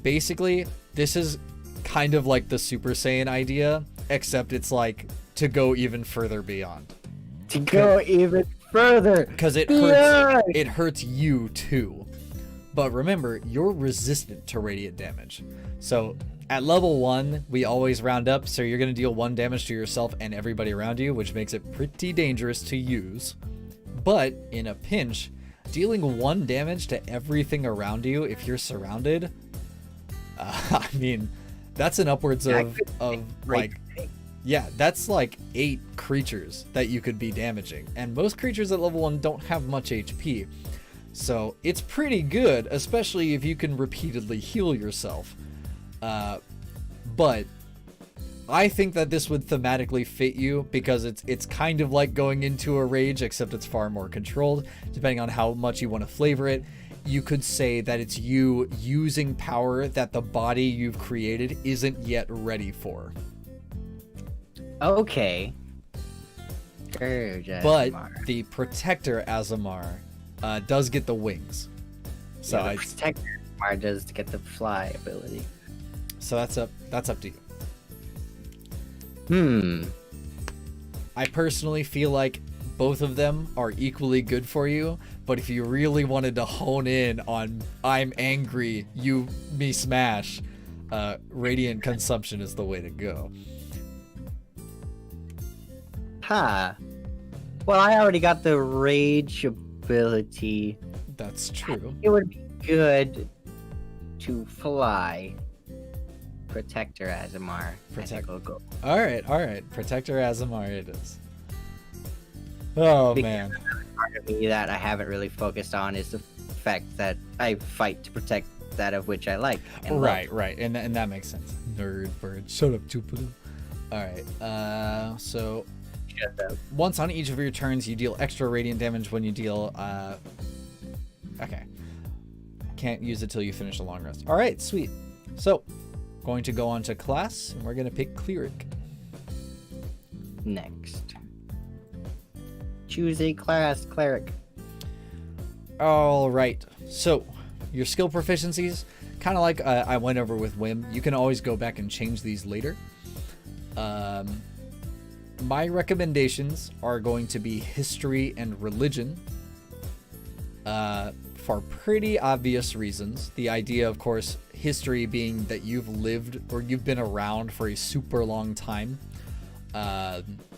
Basically, this is kind of like the Super Saiyan idea, except it's like to go even further beyond. To go even further! Because it hurts you too. But remember, you're resistant to radiant damage. So at level 1, we always round up, so you're going to deal 1 damage to yourself and everybody around you, which makes it pretty dangerous to use. But in a pinch, dealing 1 damage to everything around you if you're surrounded, I mean, that's an upwards of like, yeah, that's like 8 creatures that you could be damaging. And most creatures at level 1 don't have much HP. So it's pretty good, especially if you can repeatedly heal yourself. But I think that this would thematically fit you because it's kind of like going into a rage, except it's far more controlled, depending on how much you want to flavor it. You could say that it's you using power that the body you've created isn't yet ready for. Okay. But the Protector Azamar does get the wings. So yeah, the Protector Azamar does get the fly ability. So that's up to you. I personally feel like both of them are equally good for you, but if you really wanted to hone in on I'm angry, you me smash, Radiant Consumption is the way to go. Huh. Well, I already got the rage ability. That's true. It would be good to fly. Protector Azamar. Go. All right. Protector Azamar it is. Oh, because man. Part of me that I haven't really focused on is the fact that I fight to protect that of which I like. And right. And that makes sense. Nerd bird. Shut up, Jupiter. All right. So once on each of your turns, you deal extra radiant damage when you deal. Okay. Can't use it till you finish a long rest. All right, sweet. So, going to go on to class, and we're going to pick Cleric. Next. Choose a class, Cleric. All right. So, your skill proficiencies, kind of like I went over with Whim, you can always go back and change these later. My recommendations are going to be history and religion. For pretty obvious reasons. The idea, of course, history being that you've lived or you've been around for a super long time.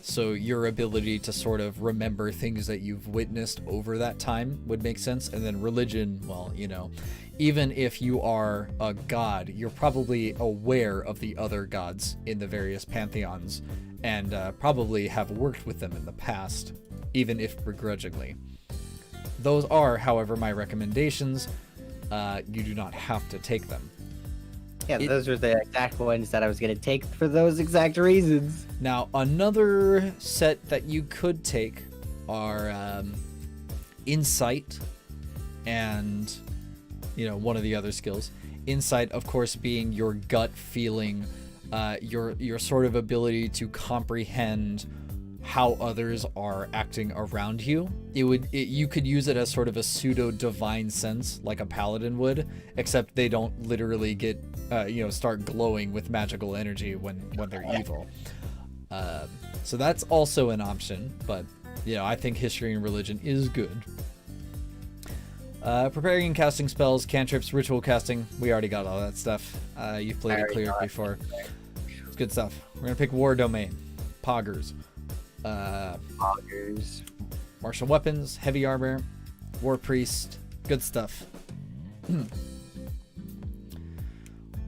So your ability to sort of remember things that you've witnessed over that time would make sense. And then religion, well, you know, even if you are a god, you're probably aware of the other gods in the various pantheons and probably have worked with them in the past, even if begrudgingly. Those are, however, my recommendations. You do not have to take them. Yeah, those are the exact ones that I was going to take for those exact reasons. Now, another set that you could take are Insight and, you know, one of the other skills. Insight, of course, being your gut feeling, your sort of ability to comprehend how others are acting around you. You could use it as sort of a pseudo divine sense, like a paladin would, except they don't literally get start glowing with magical energy when they're evil. So that's also an option, but I think history and religion is good. Preparing and casting spells, cantrips, ritual casting, we already got all that stuff. You've played it clear before. It's good stuff. We're gonna pick war domain, poggers. Martial weapons, heavy armor, war priest, good stuff.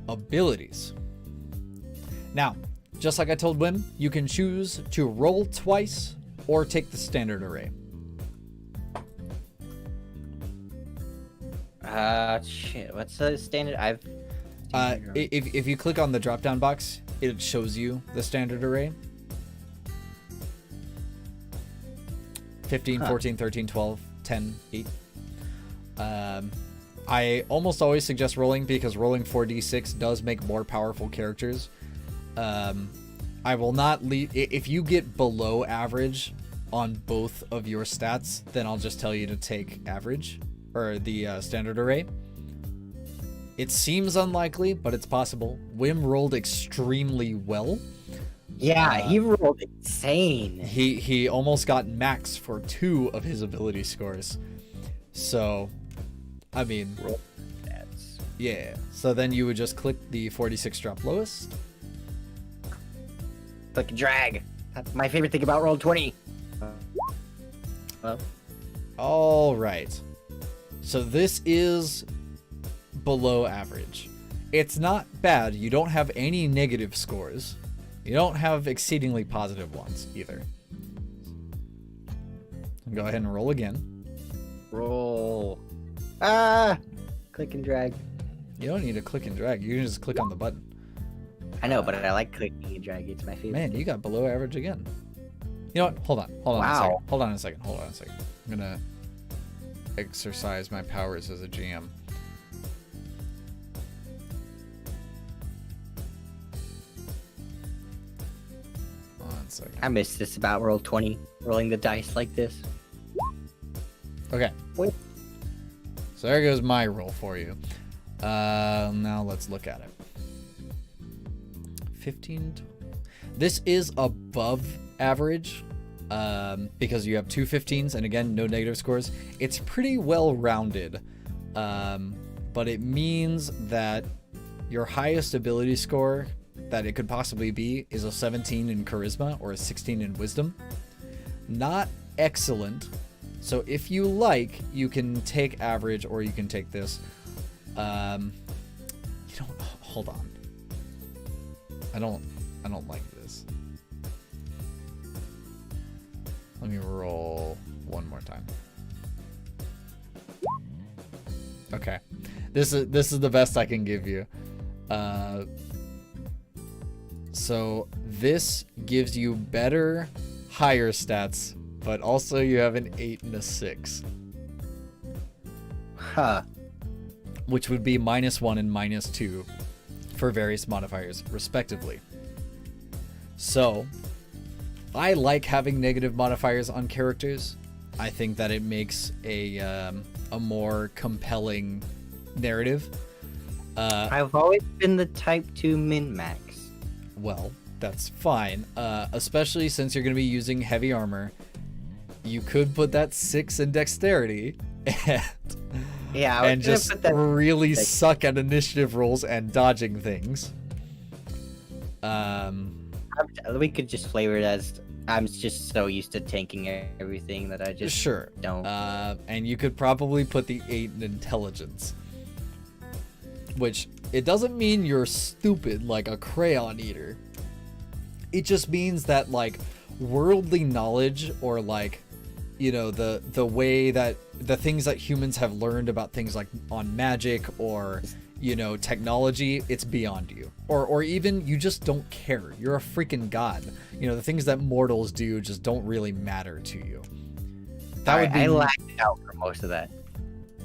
Abilities. Now, just like I told Wim, you can choose to roll twice or take the standard array. Shit, what's the standard? If you click on the drop down box, it shows you the standard array. 15, 14, 13, 12, 10, 8. I almost always suggest rolling because rolling 4d6 does make more powerful characters. I will not leave. If you get below average on both of your stats, then I'll just tell you to take average or the standard array. It seems unlikely, but it's possible. Wim rolled extremely well. Yeah, he rolled insane. He almost got max for 2 of his ability scores. So, I mean, yeah. So then you would just click the 46 drop lowest. Click and drag. That's my favorite thing about Roll20. Well. All right. So this is below average. It's not bad. You don't have any negative scores. You don't have exceedingly positive ones either. Go ahead and roll again. Roll. Click and drag. You don't need to click and drag. You can just click on the button. I know, but I like cooking and dragging. It's my favorite. Man, you got below average again. You know what? Hold on. Wow. Hold on a second. I'm gonna exercise my powers as a GM. One second. I miss this about roll 20, rolling the dice like this. Okay. Wait. So there goes my roll for you. Now let's look at it. 15. This is above average because you have two 15s and again, no negative scores. It's pretty well rounded, but it means that your highest ability score that it could possibly be is a 17 in charisma or a 16 in wisdom. Not excellent. So if you like, you can take average or you can take this. You don't, hold on. I don't like this. Let me roll one more time. Okay. This is the best I can give you. So this gives you better higher stats, but also you have an 8 and a 6. Huh. Which would be -1 and -2 for various modifiers, respectively. So, I like having negative modifiers on characters. I think that it makes a more compelling narrative. I've always been the type to min-max. Well, that's fine. Especially since you're going to be using heavy armor. You could put that 6 in dexterity and just really suck at initiative rolls and dodging things. We could just flavor it as I'm just so used to tanking everything that I just don't. And you could probably put the 8 in intelligence, which it doesn't mean you're stupid like a crayon eater. It just means that like worldly knowledge or like, you know, the way that the things that humans have learned about things like on magic or, you know, technology, it's beyond you. Or even you just don't care. You're a freaking god. You know, the things that mortals do just don't really matter to you. I lacked out for most of that.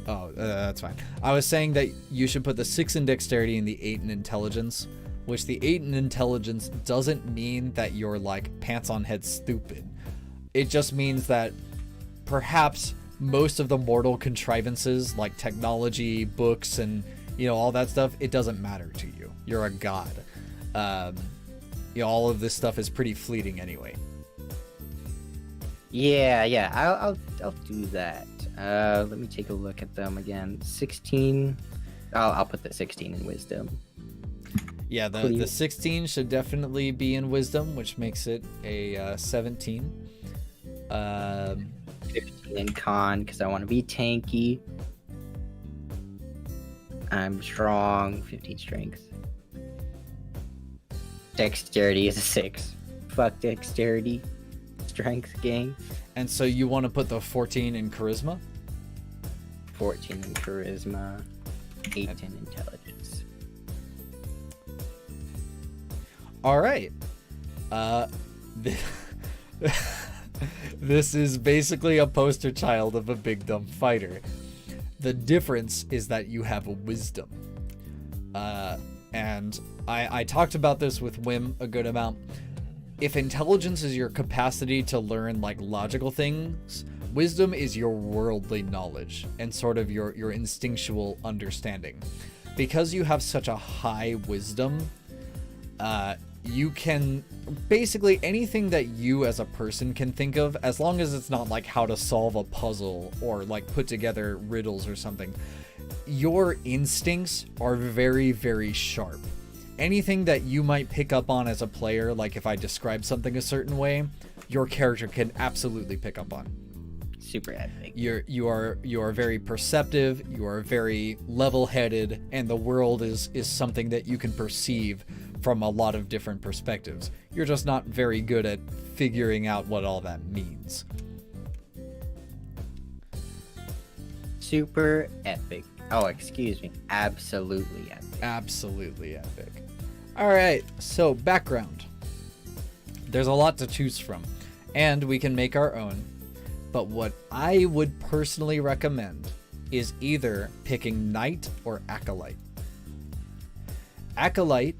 Oh, that's fine. I was saying that you should put the 6 in dexterity and the 8 in intelligence, which the 8 in intelligence doesn't mean that you're like pants on head stupid. It just means that perhaps most of the mortal contrivances like technology, books, and you know all that stuff, it doesn't matter to you. You're a god. You know, all of this stuff is pretty fleeting anyway. Yeah, I'll do that. Let me take a look at them again. 16. I'll put the 16 in wisdom. Yeah, the 16 should definitely be in wisdom, which makes it a 17. 15 in con because I want to be tanky. I'm strong. 15 strength. Dexterity is a 6. Fuck dexterity. Strength gang. And so you want to put the 14 in charisma? 14 in charisma. 8 in intelligence. All right. This is basically a poster child of a big dumb fighter. The difference is that you have a wisdom. And I talked about this with Wim a good amount. If intelligence is your capacity to learn like logical things, wisdom is your worldly knowledge and sort of your instinctual understanding. Because you have such a high wisdom, you can basically anything that you as a person can think of, as long as it's not like how to solve a puzzle or like put together riddles or something, your instincts are very, very sharp. Anything that you might pick up on as a player, like if I describe something a certain way, your character can absolutely pick up on. Super epic. You are very perceptive, you are very level-headed, and the world is something that you can perceive from a lot of different perspectives. You're just not very good at figuring out what all that means. Super epic. Oh, excuse me. Absolutely epic. Absolutely epic. All right, so background. There's a lot to choose from, and we can make our own. But what I would personally recommend is either picking Knight or Acolyte. Acolyte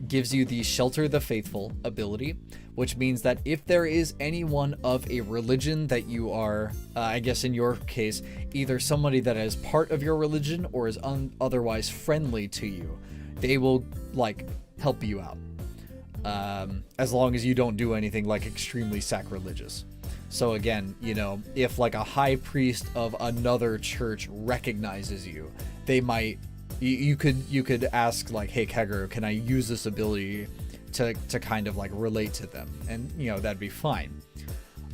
gives you the Shelter the Faithful ability, which means that if there is anyone of a religion that you are, I guess in your case, either somebody that is part of your religion or is otherwise friendly to you, they will like help you out, as long as you don't do anything like extremely sacrilegious. So again, you know, if like a high priest of another church recognizes you, they might, you could ask like, hey Kagerou, can I use this ability to kind of like relate to them? And you know, that'd be fine.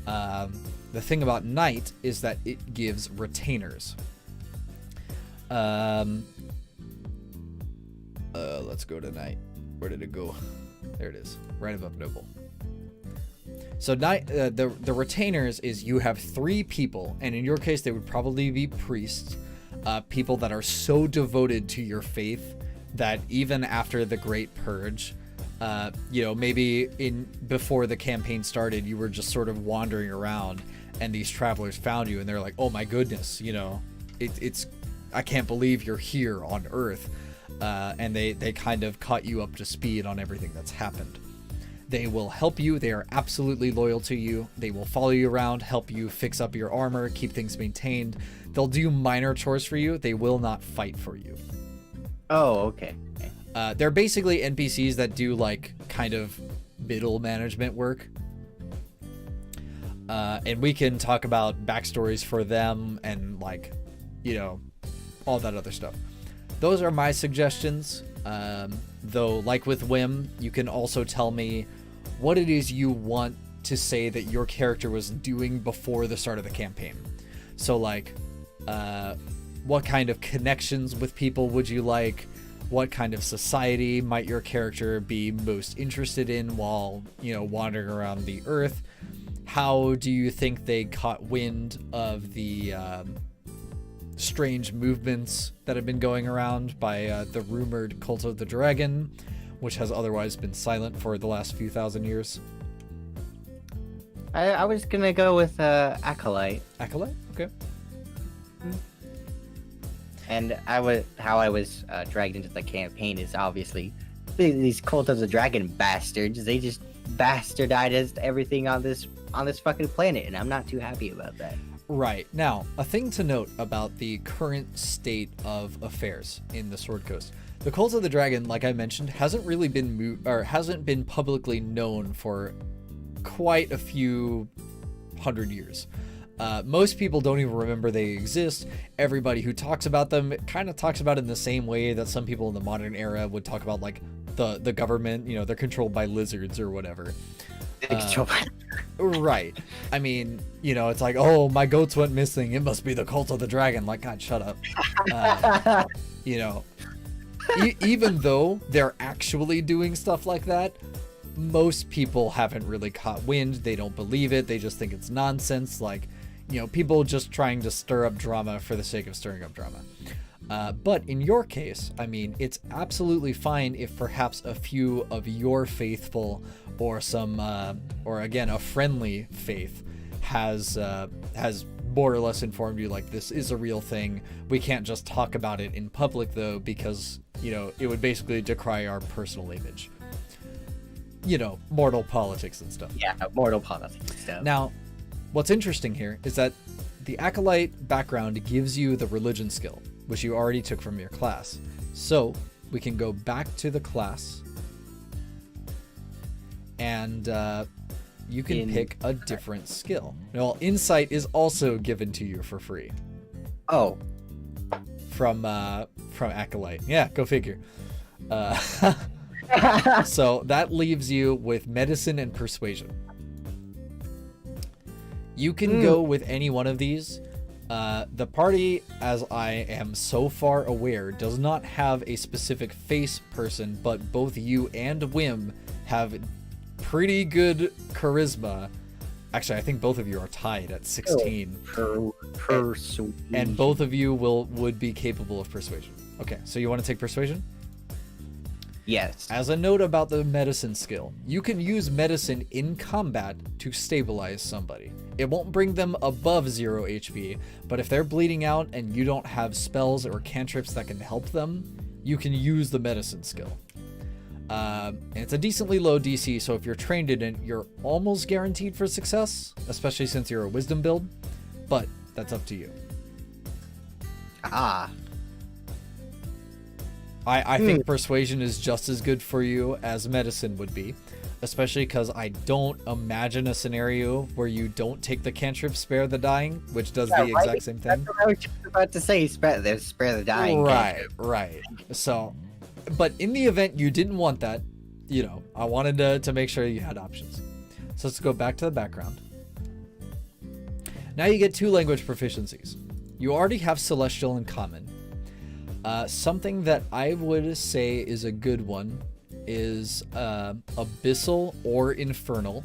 The thing about Knight is that it gives retainers. Let's go to Knight. Where did it go? There it is, right above Noble. So Knight, the retainers is you have 3 people, and in your case they would probably be priests, people that are so devoted to your faith that even after the Great Purge, you know, maybe before the campaign started, you were just sort of wandering around, and these travelers found you, and they're like, "Oh my goodness, you know, it's I can't believe you're here on Earth," and they kind of caught you up to speed on everything that's happened. They will help you. They are absolutely loyal to you. They will follow you around, help you fix up your armor, keep things maintained. They'll do minor chores for you. They will not fight for you. Oh, okay. They're basically NPCs that do like kind of middle management work. And we can talk about backstories for them and like, you know, all that other stuff. Those are my suggestions. Though, like with Whim, you can also tell me what it is you want to say that your character was doing before the start of the campaign. So like, what kind of connections with people would you like? What kind of society might your character be most interested in while, you know, wandering around the Earth? How do you think they caught wind of the strange movements that have been going around by the rumored Cult of the Dragon, which has otherwise been silent for the last few thousand years? I was gonna go with Acolyte. Acolyte? Okay. And how I was dragged into the campaign is obviously these Cult of the Dragon bastards. They just bastardized everything on this fucking planet, and I'm not too happy about that. Right. Now, a thing to note about the current state of affairs in the Sword Coast. The Cult of the Dragon, like I mentioned, hasn't really been hasn't been publicly known for quite a few hundred years. Most people don't even remember they exist. Everybody who talks about them kind of talks about it in the same way that some people in the modern era would talk about like the government, you know, they're controlled by lizards or whatever. Right. I mean, you know, it's like, oh, my goats went missing. It must be the Cult of the Dragon. Like, God, shut up. You know, even though they're actually doing stuff like that, most people haven't really caught wind. They don't believe it. They just think it's nonsense. Like, you know, people just trying to stir up drama for the sake of stirring up drama. But in your case, I mean, it's absolutely fine if perhaps a few of your faithful or some, or again, a friendly faith has more or less informed you like this is a real thing. We can't just talk about it in public though, because, you know, it would basically decry our personal image. You know, mortal politics and stuff. Yeah, mortal politics and stuff. Now, what's interesting here is that the Acolyte background gives you the religion skill, which you already took from your class. So we can go back to the class and you can pick a different skill. Well, Insight is also given to you for free. Oh. From Acolyte. Yeah, go figure. So that leaves you with Medicine and Persuasion. You can go with any one of these. The party, as I am so far aware, does not have a specific face person, but both you and Whim have pretty good charisma. Actually, I think both of you are tied at 16. Persuasion. And both of you would be capable of Persuasion. Okay, so you want to take Persuasion? Yes. As a note about the medicine skill, you can use medicine in combat to stabilize somebody. It won't bring them above 0 HP, but if they're bleeding out and you don't have spells or cantrips that can help them, you can use the medicine skill. And it's a decently low DC, so if you're trained in it, you're almost guaranteed for success, especially since you're a wisdom build, but that's up to you. I think persuasion is just as good for you as medicine would be, especially because I don't imagine a scenario where you don't take the cantrip spare the dying, which does the exact same thing. That's what I was just about to say. Spare the dying. Right. So, but in the event you didn't want that, you know, I wanted to make sure you had options. So let's go back to the background. Now you get 2 language proficiencies. You already have Celestial in common. Something that I would say is a good one is Abyssal or Infernal.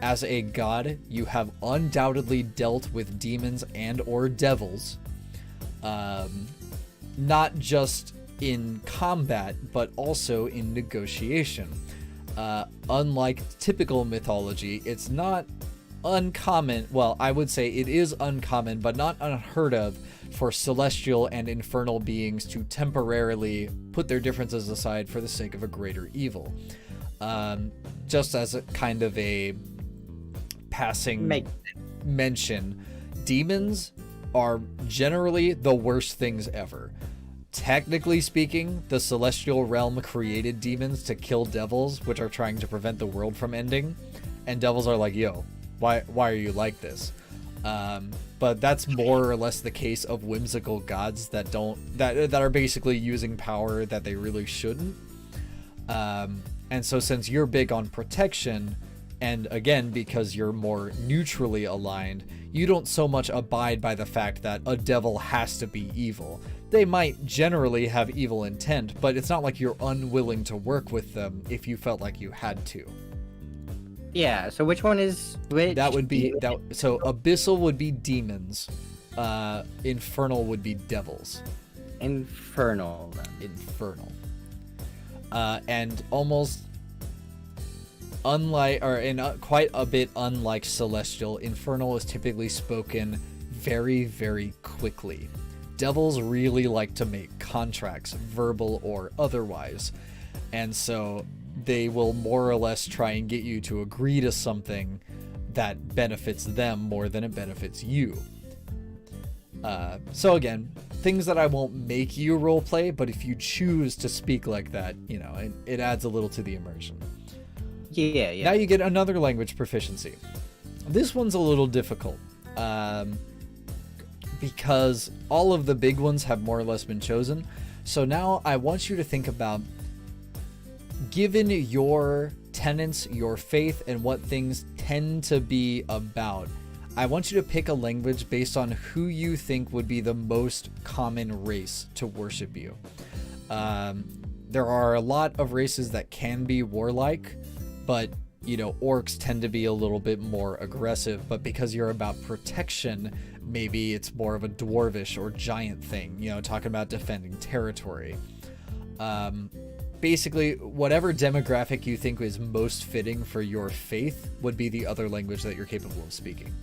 As a god, you have undoubtedly dealt with demons and or devils. Not just in combat, but also in negotiation. Unlike typical mythology, it's not uncommon. Well, I would say it is uncommon, but not unheard of for celestial and infernal beings to temporarily put their differences aside for the sake of a greater evil. Just as a kind of a passing mention, demons are generally the worst things ever. Technically speaking, the celestial realm created demons to kill devils, which are trying to prevent the world from ending, and devils are like, yo, why are you like this? But that's more or less the case of whimsical gods that are basically using power that they really shouldn't. And so since you're big on protection, and again, because you're more neutrally aligned, you don't so much abide by the fact that a devil has to be evil. They might generally have evil intent, but it's not like you're unwilling to work with them if you felt like you had to. Yeah, so which one is which? That would be so Abyssal would be demons. Infernal would be devils. Infernal. And almost unlike, or in quite a bit unlike Celestial, Infernal is typically spoken very, very quickly. Devils really like to make contracts, verbal or otherwise, and so they will more or less try and get you to agree to something that benefits them more than it benefits you. So again, things that I won't make you roleplay, but if you choose to speak like that, you know, it adds a little to the immersion. Yeah. Now you get another language proficiency. This one's a little difficult, because all of the big ones have more or less been chosen. So now I want you to think about, given your tenets, your faith, and what things tend to be about, I want you to pick a language based on who you think would be the most common race to worship you. There are a lot of races that can be warlike, but you know, orcs tend to be a little bit more aggressive, but because you're about protection, maybe it's more of a dwarvish or giant thing, you know, talking about defending territory. Basically, whatever demographic you think is most fitting for your faith would be the other language that you're capable of speaking.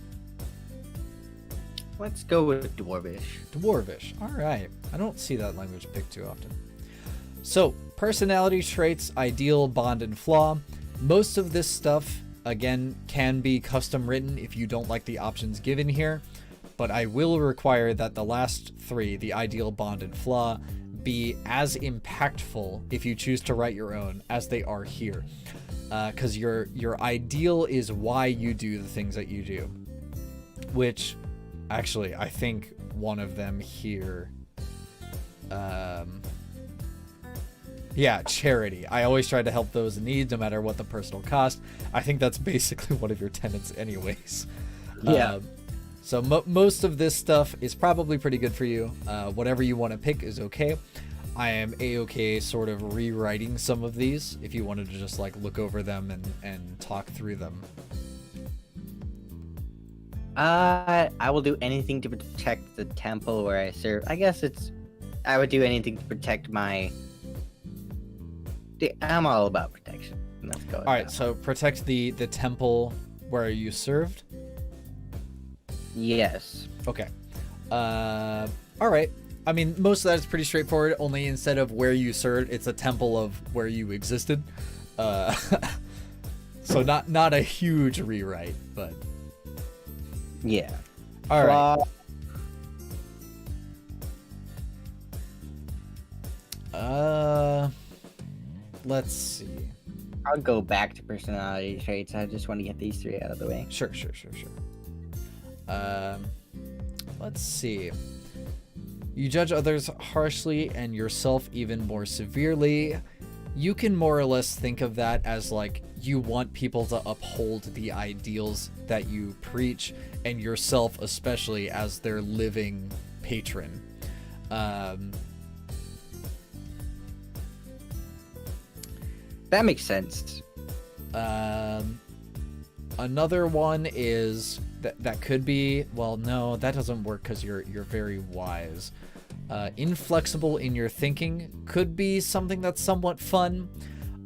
Let's go with Dwarvish. Dwarvish, alright. I don't see that language picked too often. So, personality traits, ideal, bond, and flaw. Most of this stuff, again, can be custom written if you don't like the options given here, but I will require that the last 3, the ideal, bond, and flaw, be as impactful if you choose to write your own as they are here, because your ideal is why you do the things that you do, which actually I think one of them here, yeah, charity. I always try to help those in need no matter what the personal cost. I think that's basically one of your tenets anyways. Yeah. So most of this stuff is probably pretty good for you. Whatever you want to pick is okay. I am a-okay sort of rewriting some of these if you wanted to just like look over them and talk through them. I will do anything to protect the temple where I serve. I guess I would do anything to protect my I'm all about protection. Let's go. All right, so protect the temple where you served. Yes. Okay. All right. I mean, most of that is pretty straightforward. Only instead of where you served, it's a temple of where you existed. So not a huge rewrite, but yeah. All right. Let's see. I'll go back to personality traits. I just want to get these 3 out of the way. Sure. Let's see. You judge others harshly and yourself even more severely. You can more or less think of that as like you want people to uphold the ideals that you preach, and yourself especially as their living patron. That makes sense. Another one is that could be, well, no, that doesn't work because you're very wise. Inflexible in your thinking could be something that's somewhat fun.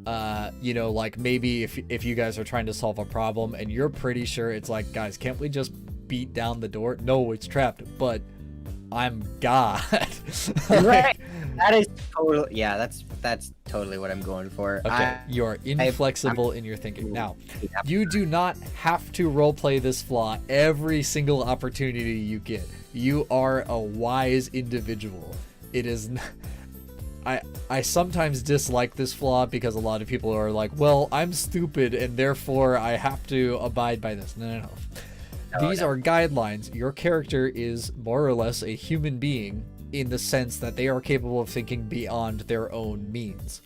Like maybe if you guys are trying to solve a problem and you're pretty sure it's like, guys, can't we just beat down the door? No, it's trapped, but I'm God. Right. That is totally, yeah, that's totally what I'm going for. Okay, you are inflexible in your thinking. Now, you do not have to roleplay this flaw every single opportunity you get. You are a wise individual. It is I sometimes dislike this flaw because a lot of people are like, well, I'm stupid and therefore I have to abide by this. No. These are guidelines. Your character is more or less a human being in the sense that they are capable of thinking beyond their own means.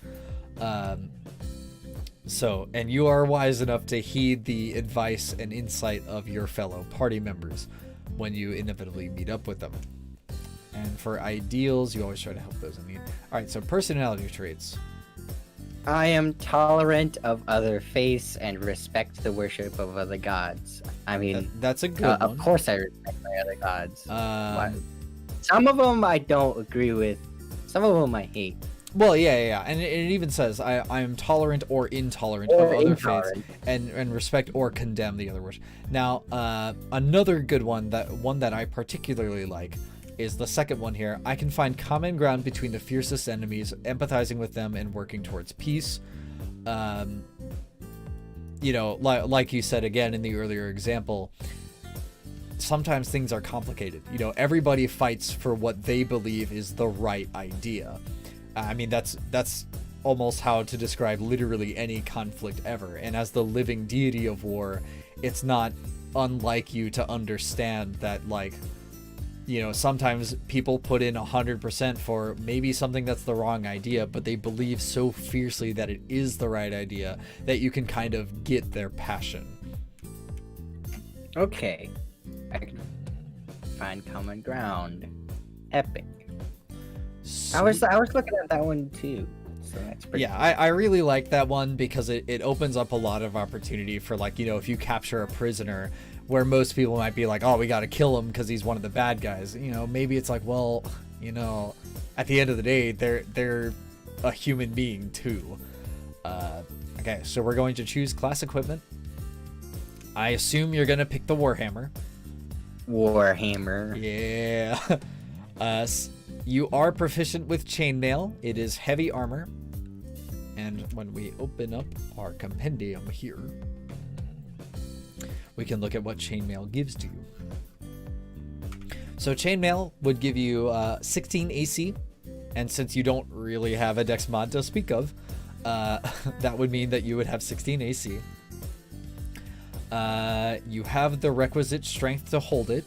And you are wise enough to heed the advice and insight of your fellow party members when you inevitably meet up with them. And for ideals, you always try to help those in need. All right, so personality traits. I am tolerant of other faiths and respect the worship of other gods. I mean, that's a good one. Of course I respect my other gods. Some of them I don't agree with. Some of them I hate. Well, yeah. And it even says, I am tolerant or intolerant of other faiths and respect or condemn the other worship. Now, another good one that I particularly like is the second one here. I can find common ground between the fiercest enemies, empathizing with them and working towards peace. Like you said again in the earlier example, sometimes things are complicated. Everybody fights for what they believe is the right idea. I mean, that's almost how to describe literally any conflict ever. And as the living deity of war, it's not unlike you to understand that, like, sometimes people put in 100% for maybe something that's the wrong idea, but they believe so fiercely that it is the right idea that you can kind of get their passion. Okay. I can find common ground. Epic. I was looking at that one too. So that's pretty cool. I really like that one because it opens up a lot of opportunity for, like, if you capture a prisoner where most people might be like, oh, we got to kill him because he's one of the bad guys. Maybe it's like, well, at the end of the day, they're a human being too. Okay, so we're going to choose class equipment. I assume you're going to pick the Warhammer. Yeah. You are proficient with chainmail. It is heavy armor. And when we open up our compendium here, we can look at what chainmail gives to you. So chainmail would give you 16 AC, and since you don't really have a dex mod to speak of, that would mean that you would have 16 AC. You have the requisite strength to hold it,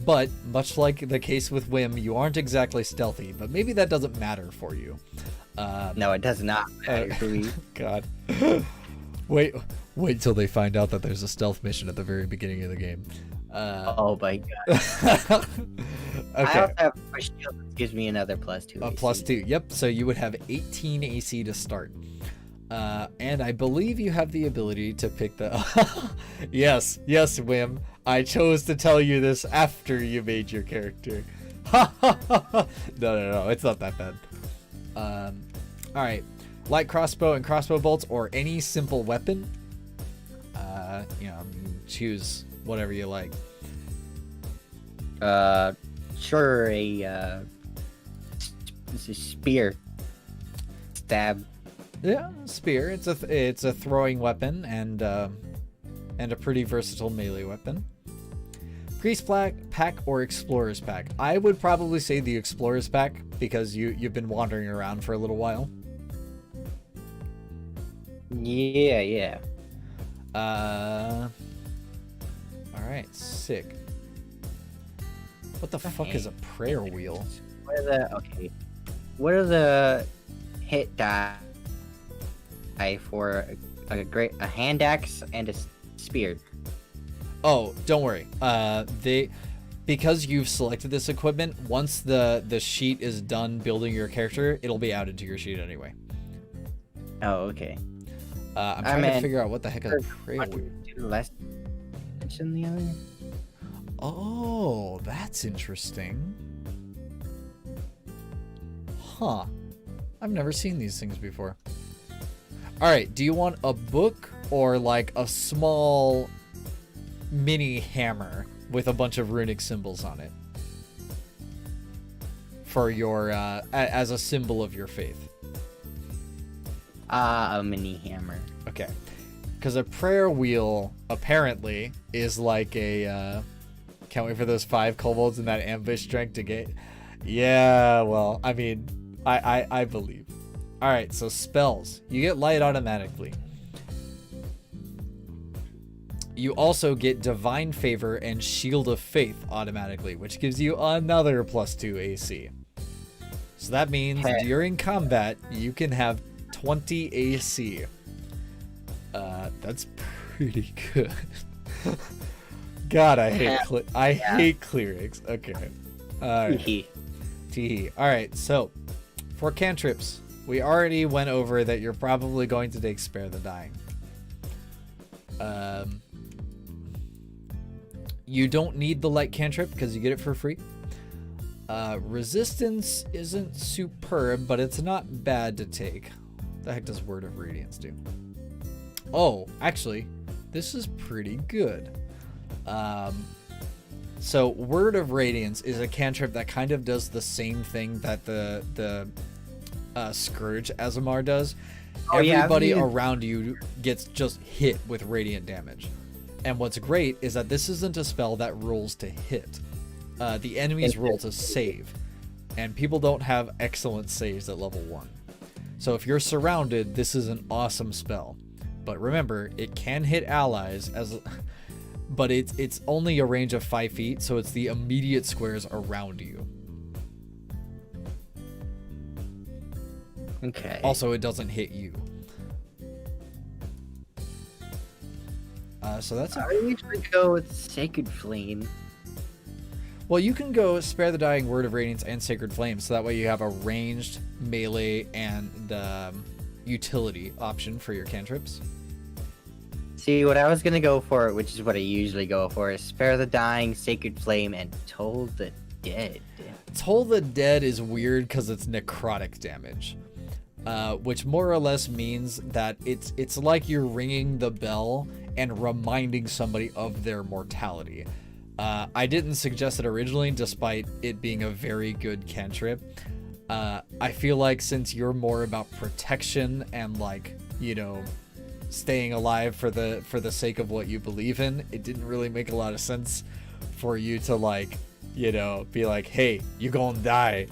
but much like the case with Whim, you aren't exactly stealthy, but maybe that doesn't matter for you. No, it does not matter for me. God. Wait till they find out that there's a stealth mission at the very beginning of the game. Oh my God. Okay. I also have a shield that gives me another +2 AC. +2, yep. So you would have 18 AC to start. And I believe you have the ability to pick the... Yes, Whim. I chose to tell you this after you made your character. No, it's not that bad. All right, light crossbow and crossbow bolts, or any simple weapon. You know, choose whatever you like. Sure, a spear. Stab. Yeah, spear. It's a throwing weapon and a pretty versatile melee weapon. Priest pack or explorer's pack. I would probably say the explorer's pack because you've been wandering around for a little while. Yeah. All right, sick. What the fuck is a prayer wheel? What are the hit die for a hand axe and a spear? Oh, don't worry. Because you've selected this equipment, once the sheet is done building your character, it'll be added to your sheet anyway. Oh, okay. I'm trying to figure out what the heck is a prayer wheel. Less than the other. Oh, that's interesting. Huh. I've never seen these things before. All right, do you want a book or like a small mini hammer with a bunch of runic symbols on it for your as a symbol of your faith? A mini hammer. Okay. Because a prayer wheel apparently is like a can't wait for those 5 kobolds in that ambush strength to get. Yeah, well, I mean, I believe. All right, so spells. You get light automatically. You also get divine favor and shield of faith automatically, which gives you another +2 AC. So that means during combat you can have 20 AC. That's pretty good. God, I hate clerics. Okay. Tee. All right. So, for cantrips, we already went over that you're probably going to take Spare the Dying. You don't need the light cantrip because you get it for free. Resistance isn't superb, but it's not bad to take. What the heck does Word of Radiance do? Oh, actually, this is pretty good. So Word of Radiance is a cantrip that kind of does the same thing that the Scourge Azamar does. Everybody around you gets just hit with radiant damage. And what's great is that this isn't a spell that rolls to hit. The enemies roll to save. And people don't have excellent saves at level 1. So if you're surrounded, this is an awesome spell. But remember, it can hit allies but it's only a range of 5 feet, so it's the immediate squares around you. Okay. Also, it doesn't hit you. So that's. I usually go with Sacred Flame. Well, you can go Spare the Dying, Word of Radiance, and Sacred Flame, so that way you have a ranged, melee, and utility option for your cantrips. See, what I was gonna go for, which is what I usually go for, is Spare the Dying, Sacred Flame, and Toll the Dead. Toll the Dead is weird because it's necrotic damage, which more or less means that it's like you're ringing the bell and reminding somebody of their mortality. I didn't suggest it originally, despite it being a very good cantrip. I feel like since you're more about protection and staying alive for the sake of what you believe in, it didn't really make a lot of sense for you to be like, hey, you gonna die.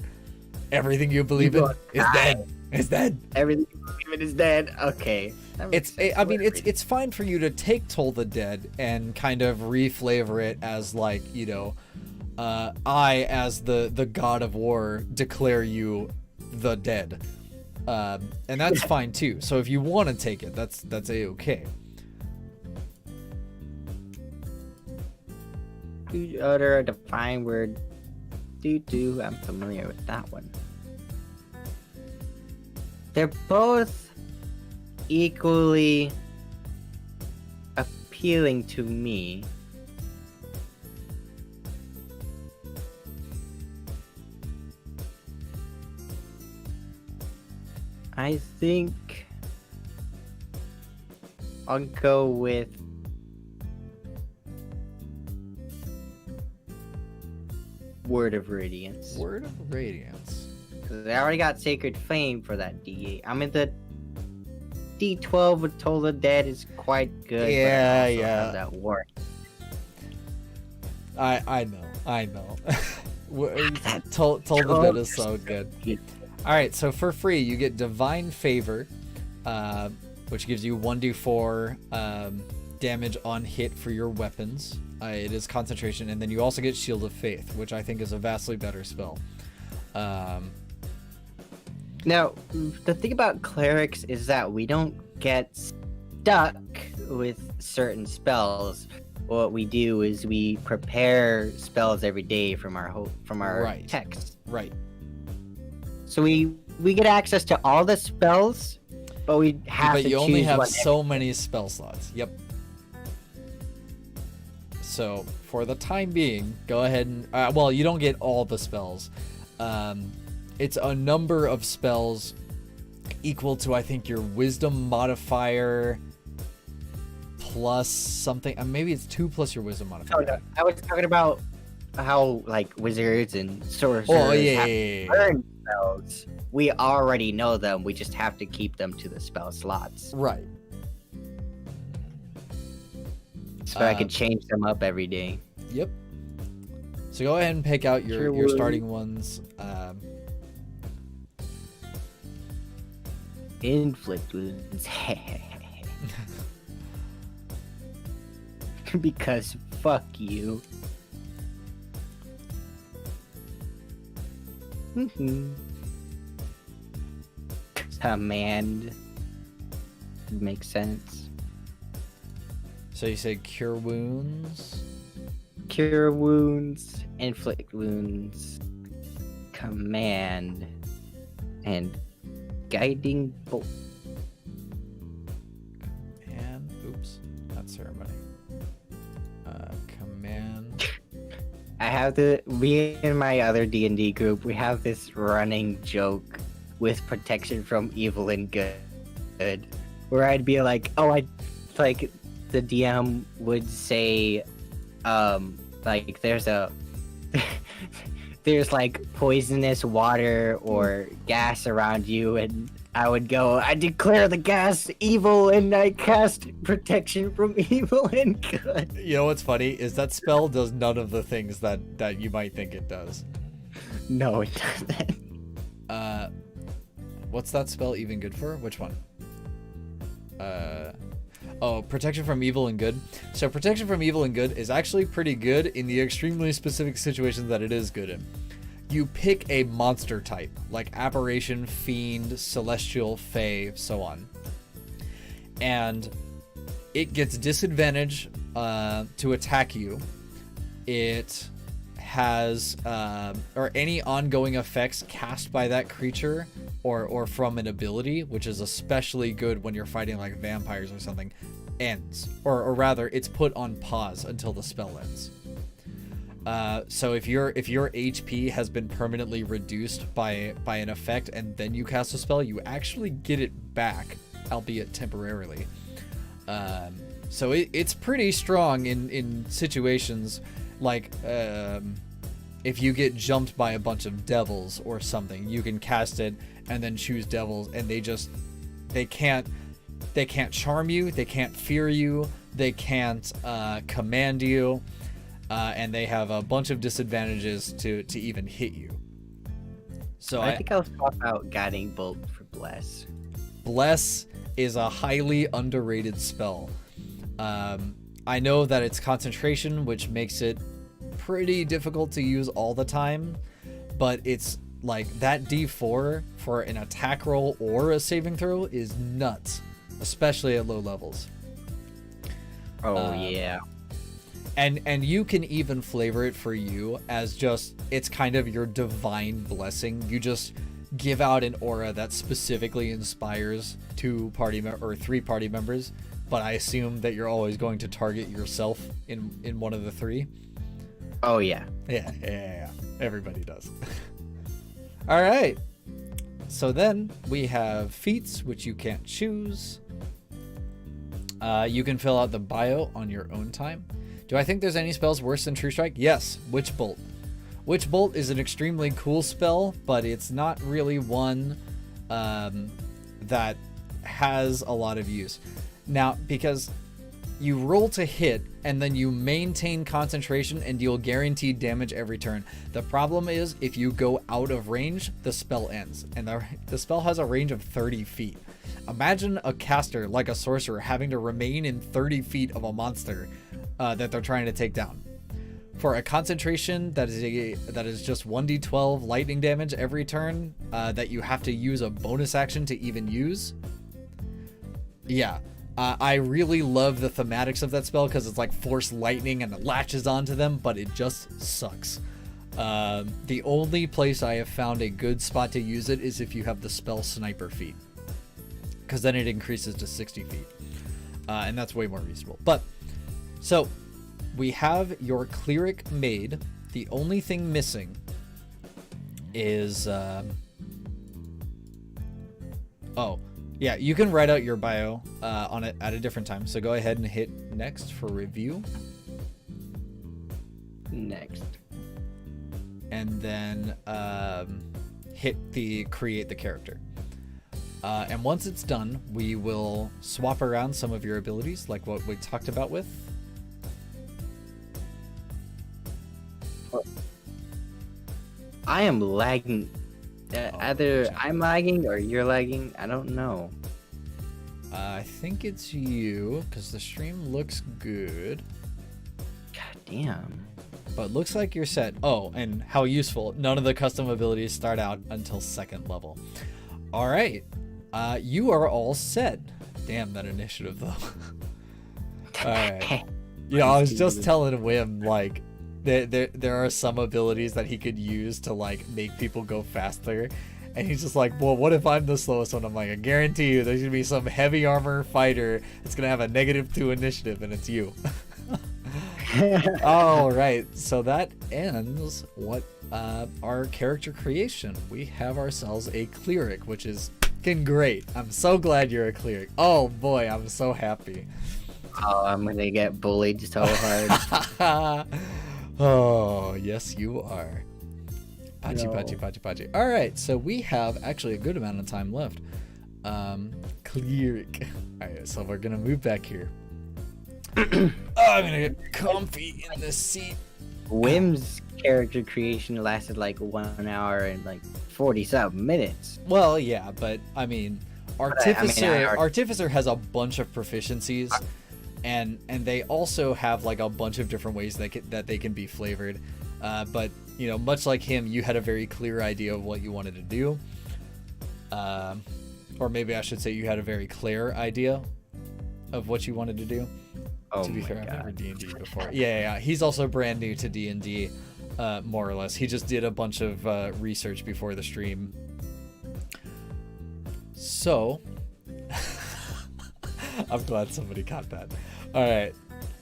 Everything you believe in is dead. It's dead. Everything you believe in is dead. Okay. It's fine for you to take Toll the Dead and kind of reflavor it as I, as the god of war, declare you the dead. And that's fine too. So if you want to take it, that's a-okay. You utter a divine word. I'm familiar with that one. They're both equally appealing to me. I think I'll go with Word of Radiance. Word of Radiance. Because I already got Sacred Flame for that D8. I mean, the D12 with Toll the Dead is quite good. Yeah, but I also yeah. have that ward. I know. Told the Dead is so good. All right, so for free you get Divine Favor, which gives you 1d4 damage on hit for your weapons. It is concentration, and then you also get Shield of Faith, which I think is a vastly better spell. Now, the thing about clerics is that we don't get stuck with certain spells. What we do is we prepare spells every day from our Right. text. Right. So we get access to all the spells, but we have But to you only choose have one so many spell slots. Yep. So for the time being, go ahead and well, you don't get all the spells. It's a number of spells equal to, I think, your wisdom modifier plus something. Maybe it's 2 plus your wisdom modifier. Oh, no. I was talking about how like wizards and sorcerers Yeah. learn spells. We already know them. We just have to keep them to the spell slots. Right. So I could change them up every day. Yep. So go ahead and pick out your starting ones. Inflict wounds. Because fuck you. Command. Makes sense. So you say cure wounds. Cure wounds, inflict wounds, command, and guiding bolt. And oops, not ceremony. Command. I have me and my other D&D group, we have this running joke with protection from evil and good, where I'd be like, like the DM would say, like there's like poisonous water or gas around you, and I would go, I declare the gas evil and I cast protection from evil and good. You know what's funny is that spell does none of the things that you might think it does. No, it doesn't. What's that spell even good for? Which one? Oh, protection from evil and good. So protection from evil and good is actually pretty good in the extremely specific situations that it is good in. You pick a monster type, like aberration, fiend, celestial, fae, so on. And it gets disadvantage to attack you. It has or any ongoing effects cast by that creature or from an ability, which is especially good when you're fighting like vampires or something, ends, or rather it's put on pause until the spell ends. So if your HP has been permanently reduced by an effect and then you cast a spell, you actually get it back, albeit temporarily. So it's pretty strong in situations like if you get jumped by a bunch of devils or something, you can cast it and then choose devils, and they can't charm you, they can't fear you, they can't command you, and they have a bunch of disadvantages to even hit you. So I think I'll swap out Guiding Bolt for Bless. Bless is a highly underrated spell. I know that it's concentration, which makes it pretty difficult to use all the time, but it's like that D4 for an attack roll or a saving throw is nuts, especially at low levels. Oh yeah. And you can even flavor it for you as just, it's kind of your divine blessing. You just give out an aura that specifically inspires 2 party or 3 party members, but I assume that you're always going to target yourself in one of the 3. Oh yeah. Yeah. Everybody does. All right. So then we have feats, which you can't choose. You can fill out the bio on your own time. Do I think there's any spells worse than True Strike? Yes, Witch Bolt. Witch Bolt is an extremely cool spell, but it's not really one that has a lot of use. Now, because you roll to hit and then you maintain concentration and deal guaranteed damage every turn. The problem is if you go out of range, the spell ends, and the spell has a range of 30 feet. Imagine a caster like a sorcerer having to remain in 30 feet of a monster that they're trying to take down. For a concentration that is just 1d12 lightning damage every turn that you have to use a bonus action to even use. Yeah, I really love the thematics of that spell because it's like force lightning and it latches onto them, but it just sucks. The only place I have found a good spot to use it is if you have the spell sniper feat, because then it increases to 60 feet, and that's way more reasonable. But so we have your cleric made. The only thing missing is oh yeah, you can write out your bio on it at a different time, so go ahead and hit next for review. Next. And then hit the create the character. And once it's done, we will swap around some of your abilities, like what we talked about with. I am lagging. Either I'm lagging or you're lagging. I don't know. I think it's you, because the stream looks good. God damn. But looks like you're set. Oh, and how useful. None of the custom abilities start out until 2nd level. All right. You are all set. Damn, that initiative, though. All right. You know, I was just telling Wim, like, there are some abilities that he could use to, like, make people go faster. And he's just like, well, what if I'm the slowest one? I'm like, I guarantee you there's going to be some heavy armor fighter that's going to have a -2 initiative, and it's you. All right, so that ends what our character creation. We have ourselves a cleric, which is fucking great. I'm so glad you're a cleric. Oh boy, I'm so happy. Oh, I'm gonna get bullied so hard. Oh, yes, you are. Pachi, No. pachi, pachi, pachi. All right, so we have actually a good amount of time left. Cleric. All right, so we're gonna move back here. Oh, I'm gonna get comfy in this seat. Wim's character creation lasted like 1 hour and like 40-something minutes. Well, yeah, but I mean, Artificer, I already- Artificer has a bunch of proficiencies, and they also have like a bunch of different ways that they can be flavored. But you know, much like him, you had a very clear idea of what you wanted to do, or maybe I should say you had a very clear idea of what you wanted to do. Oh To be my fair, I've God. never D&D before. Yeah. He's also brand new to D&D, more or less. He just did a bunch of research before the stream. So, I'm glad somebody caught that. All right.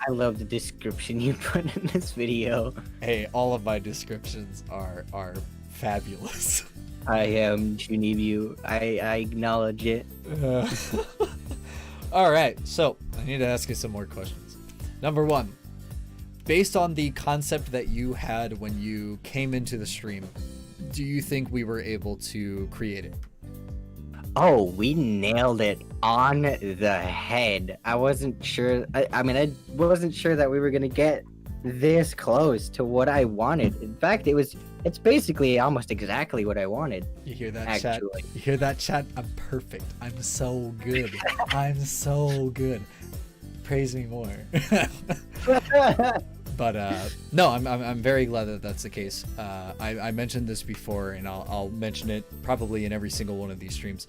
I love the description you put in this video. Hey, all of my descriptions are fabulous. I am Chunibu. I acknowledge it. All right, so I need to ask you some more questions. Number one, based on the concept that you had when you came into the stream, do you think we were able to create it? Oh, we nailed it on the head. I wasn't sure. I mean, I wasn't sure that we were gonna get this close to what I wanted. In fact, it's basically almost exactly what I wanted. You hear that, Actually. chat? You hear that, chat? I'm perfect. I'm so good. I'm so good. Praise me more. But no, I'm very glad that that's the case. I mentioned this before, and I'll mention it probably in every single one of these streams.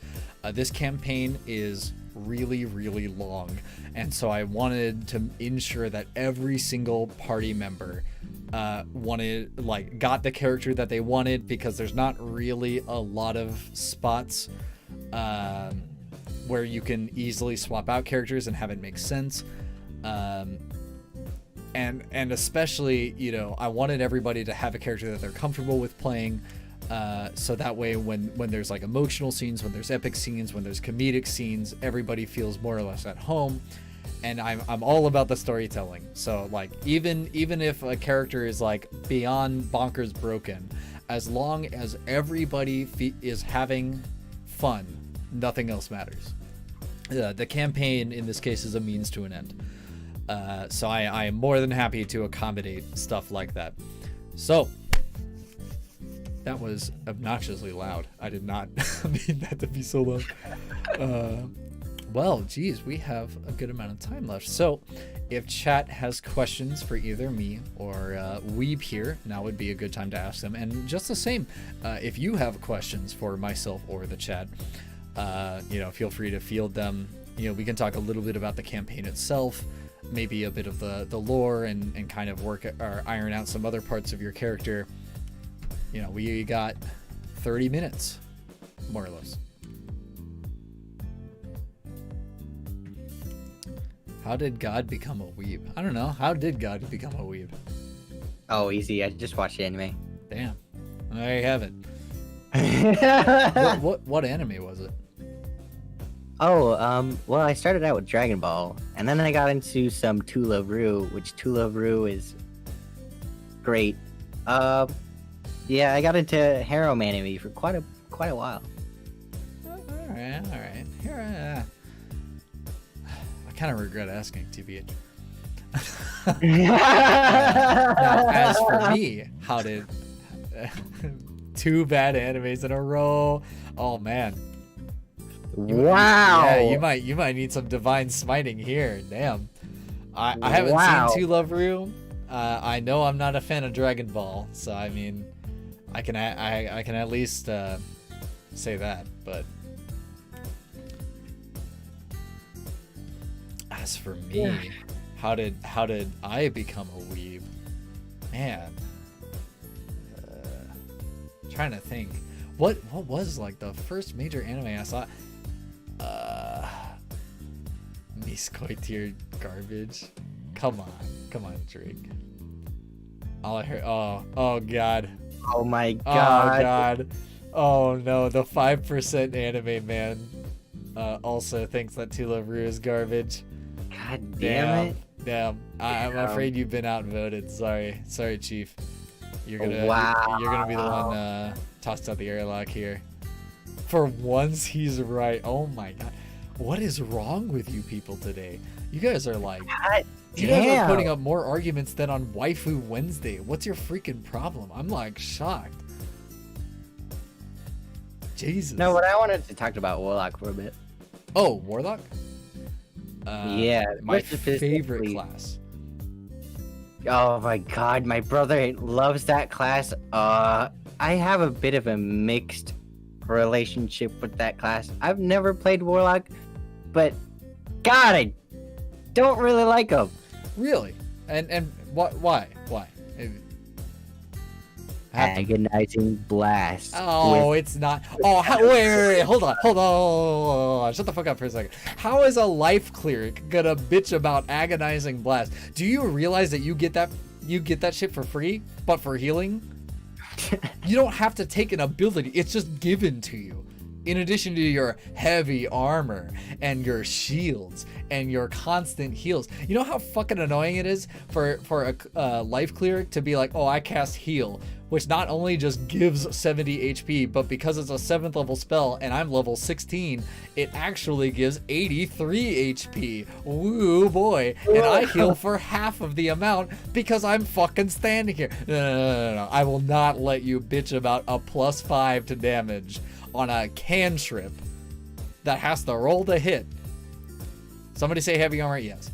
This campaign is really, really long, and so I wanted to ensure that every single party member got the character that they wanted, because there's not really a lot of spots where you can easily swap out characters and have it make sense. And especially, you know, I wanted everybody to have a character that they're comfortable with playing, So that way, when there's like emotional scenes, when there's epic scenes, when there's comedic scenes, everybody feels more or less at home. And I'm all about the storytelling. So like even if a character is like beyond bonkers broken, as long as everybody is having fun, nothing else matters. The campaign in this case is a means to an end. So I am more than happy to accommodate stuff like that. So that was obnoxiously loud. I did not mean that to be so loud. Well, geez, we have a good amount of time left. So if chat has questions for either me or Weeb here, now would be a good time to ask them. And just the same, if you have questions for myself or the chat, feel free to field them. We can talk a little bit about the campaign itself, maybe a bit of the lore and kind of work or iron out some other parts of your character. We got 30 minutes, more or less. How did God become a weeb? I don't know. How did God become a weeb? Oh, easy. I just watched anime. Damn. There you have it. What anime was it? Oh, well, I started out with Dragon Ball, and then I got into some Tula-Ru, which Tula-Ru is great. Yeah, I got into harem anime for quite a while. All right. Here, I kind of regret asking, TBH. Now, as for me, how did 2 bad animes in a row? Oh man. Wow. Yeah, you might need some divine smiting here. Damn. I haven't seen Tula-Ru. I know I'm not a fan of Dragon Ball, so I mean, I can at least say that. But as for me, how did I become a weeb? Man, trying to think. What was like the first major anime I saw? Nisekoi tier garbage. Come on, Drake. All I heard. Oh god. Oh my god. Oh god. Oh no, the 5% anime man also thinks that Tula-Ru is garbage. God damn it. Damn. I'm afraid you've been outvoted. Sorry, Chief. You're gonna be the one tossed out the airlock here. For once, he's right. Oh my god, what is wrong with you people today? You guys are like, you guys are putting up more arguments than on Waifu Wednesday. What's your freaking problem? I'm like shocked. Jesus. No, what I wanted to talk about Warlock for a bit. Oh, Warlock? Yeah, my favorite class. Oh my god, my brother loves that class. I have a bit of a mixed relationship with that class. I've never played Warlock, but god, I don't really like him. Really? And why? Agonizing blast. Oh, it's not. Oh, wait. Hold on. Shut the fuck up for a second. How is a life cleric gonna bitch about agonizing blast? Do you realize that you get that shit for free, but for healing? You don't have to take an ability. It's just given to you. In addition to your heavy armor and your shields and your constant heals. You know how fucking annoying it is for a life cleric to be like, oh, I cast heal, which not only just gives 70 HP, but because it's a 7th level spell and I'm level 16, it actually gives 83 HP. Woo boy. And I heal for half of the amount because I'm fucking standing here. No. I will not let you bitch about a +5 to damage on a cantrip that has to roll to hit. Somebody say heavy armor? Yes.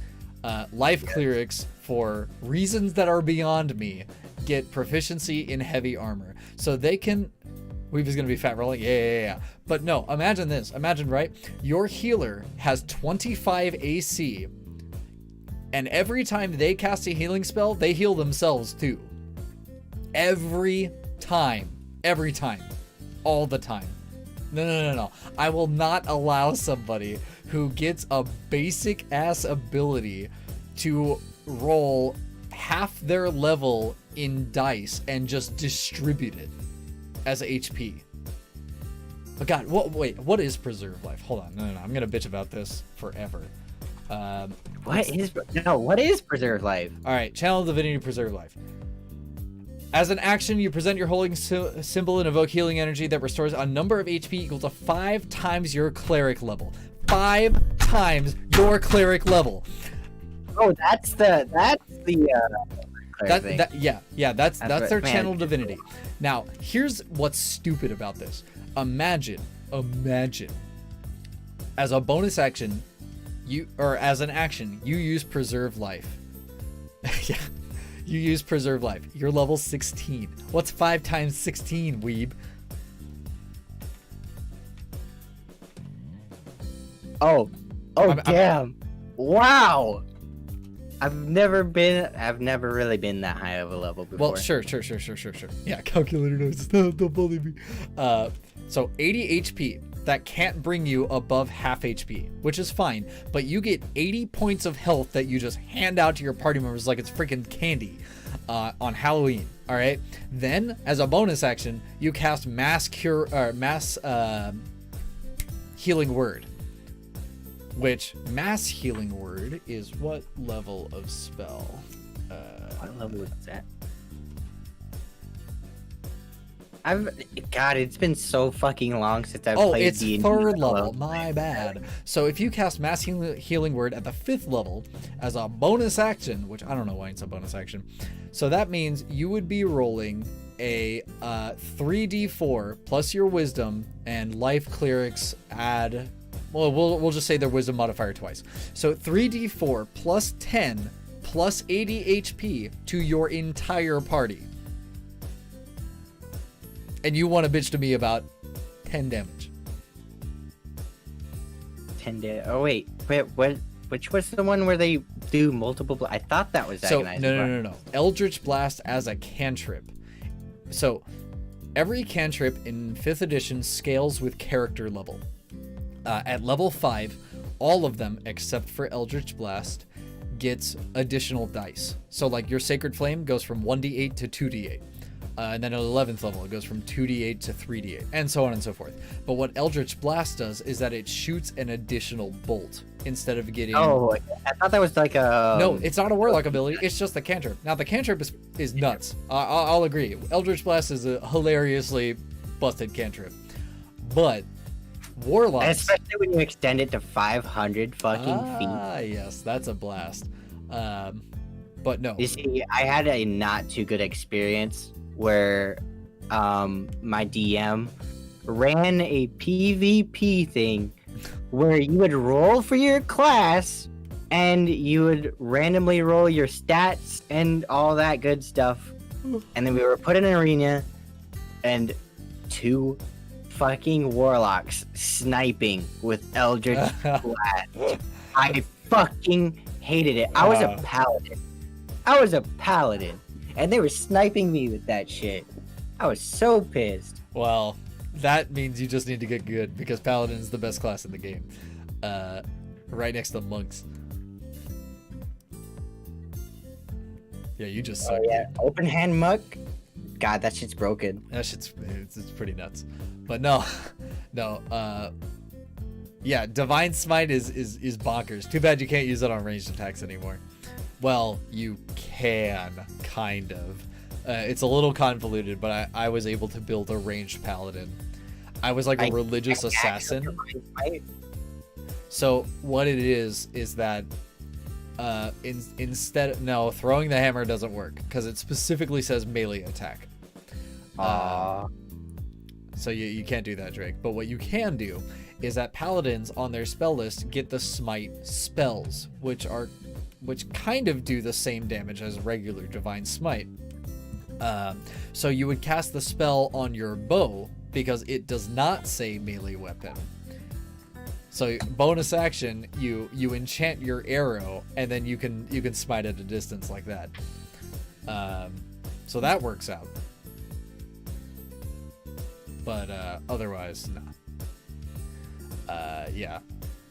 Life clerics, for reasons that are beyond me, get proficiency in heavy armor. So they can... Weave is going to be fat rolling? Yeah. But no, imagine this. Imagine, right? Your healer has 25 AC, and every time they cast a healing spell, they heal themselves too. Every time. All the time. No. I will not allow somebody who gets a basic ass ability to roll half their level in dice and just distribute it. as HP. Oh God, what is preserve life? Hold on, no, I'm gonna bitch about this forever. What is preserve life? All right, channel divinity preserve life. As an action, you present your holding symbol and evoke healing energy that restores a number of HP equal to 5 times your cleric level. 5 times your cleric level. Oh, that's the thing. That's their man. channel divinity. Now, here's what's stupid about this. Imagine, as a bonus action, as an action, you use preserve life. Yeah. You use preserve life. You're level 16. What's 5 times 16, weeb? Oh, damn. Wow. I've never really been that high of a level before. Well, sure. Yeah, calculator knows. Don't bully me. So 80 HP. That can't bring you above half HP, which is fine, but you get 80 points of health that you just hand out to your party members like it's freaking candy on Halloween. All right. Then, as a bonus action, you cast mass healing word. Which mass healing word is what level of spell? What level is that? It's been so fucking long since I've played it's D&D. third level. My bad. So if you cast mass healing word at the 5th level as a bonus action, which I don't know why it's a bonus action, so that means you would be rolling a 3d4 plus your wisdom and life clerics add. Well, we'll just say their wisdom modifier twice. So 3d4 plus 10 plus 80 HP to your entire party. And you want to bitch to me about 10 damage. 10 damage. Oh, wait. What? Which was the one where they do multiple... I thought that was Agonizing. No. Eldritch Blast as a cantrip. So, every cantrip in 5th edition scales with character level. At level 5, all of them, except for Eldritch Blast, gets additional dice. So, like, your Sacred Flame goes from 1d8 to 2d8. And then at 11th level, it goes from 2d8 to 3d8, and so on and so forth. But what Eldritch Blast does is that it shoots an additional bolt instead of getting... Oh, I thought that was like a... No, it's not a Warlock ability, it's just the cantrip. Now, the cantrip is nuts. I'll agree. Eldritch Blast is a hilariously busted cantrip. But Warlocks... Especially when you extend it to 500 fucking feet. Ah, yes, that's a blast. But no. You see, I had a not too good experience where my DM ran a PvP thing where you would roll for your class and you would randomly roll your stats and all that good stuff. And then we were put in an arena and 2 fucking warlocks sniping with Eldritch Blast. I fucking hated it. I was a paladin. And they were sniping me with that shit. I was so pissed. Well, that means you just need to get good because Paladin is the best class in the game. Right next to monks. Yeah, you just suck. Oh, yeah. Open hand muck. God, that shit's broken. That shit's it's pretty nuts. But no. Yeah, Divine Smite is bonkers. Too bad you can't use it on ranged attacks anymore. Well, you can, kind of. It's a little convoluted, but I was able to build a ranged paladin. I was like a religious assassin. So what it is that throwing the hammer doesn't work because it specifically says melee attack. So you can't do that, Drake. But what you can do is that paladins on their spell list get the smite spells, which kind of do the same damage as regular divine smite. So you would cast the spell on your bow because it does not say melee weapon. So bonus action, you enchant your arrow and then you can smite at a distance like that. So that works out. But otherwise, no. Yeah,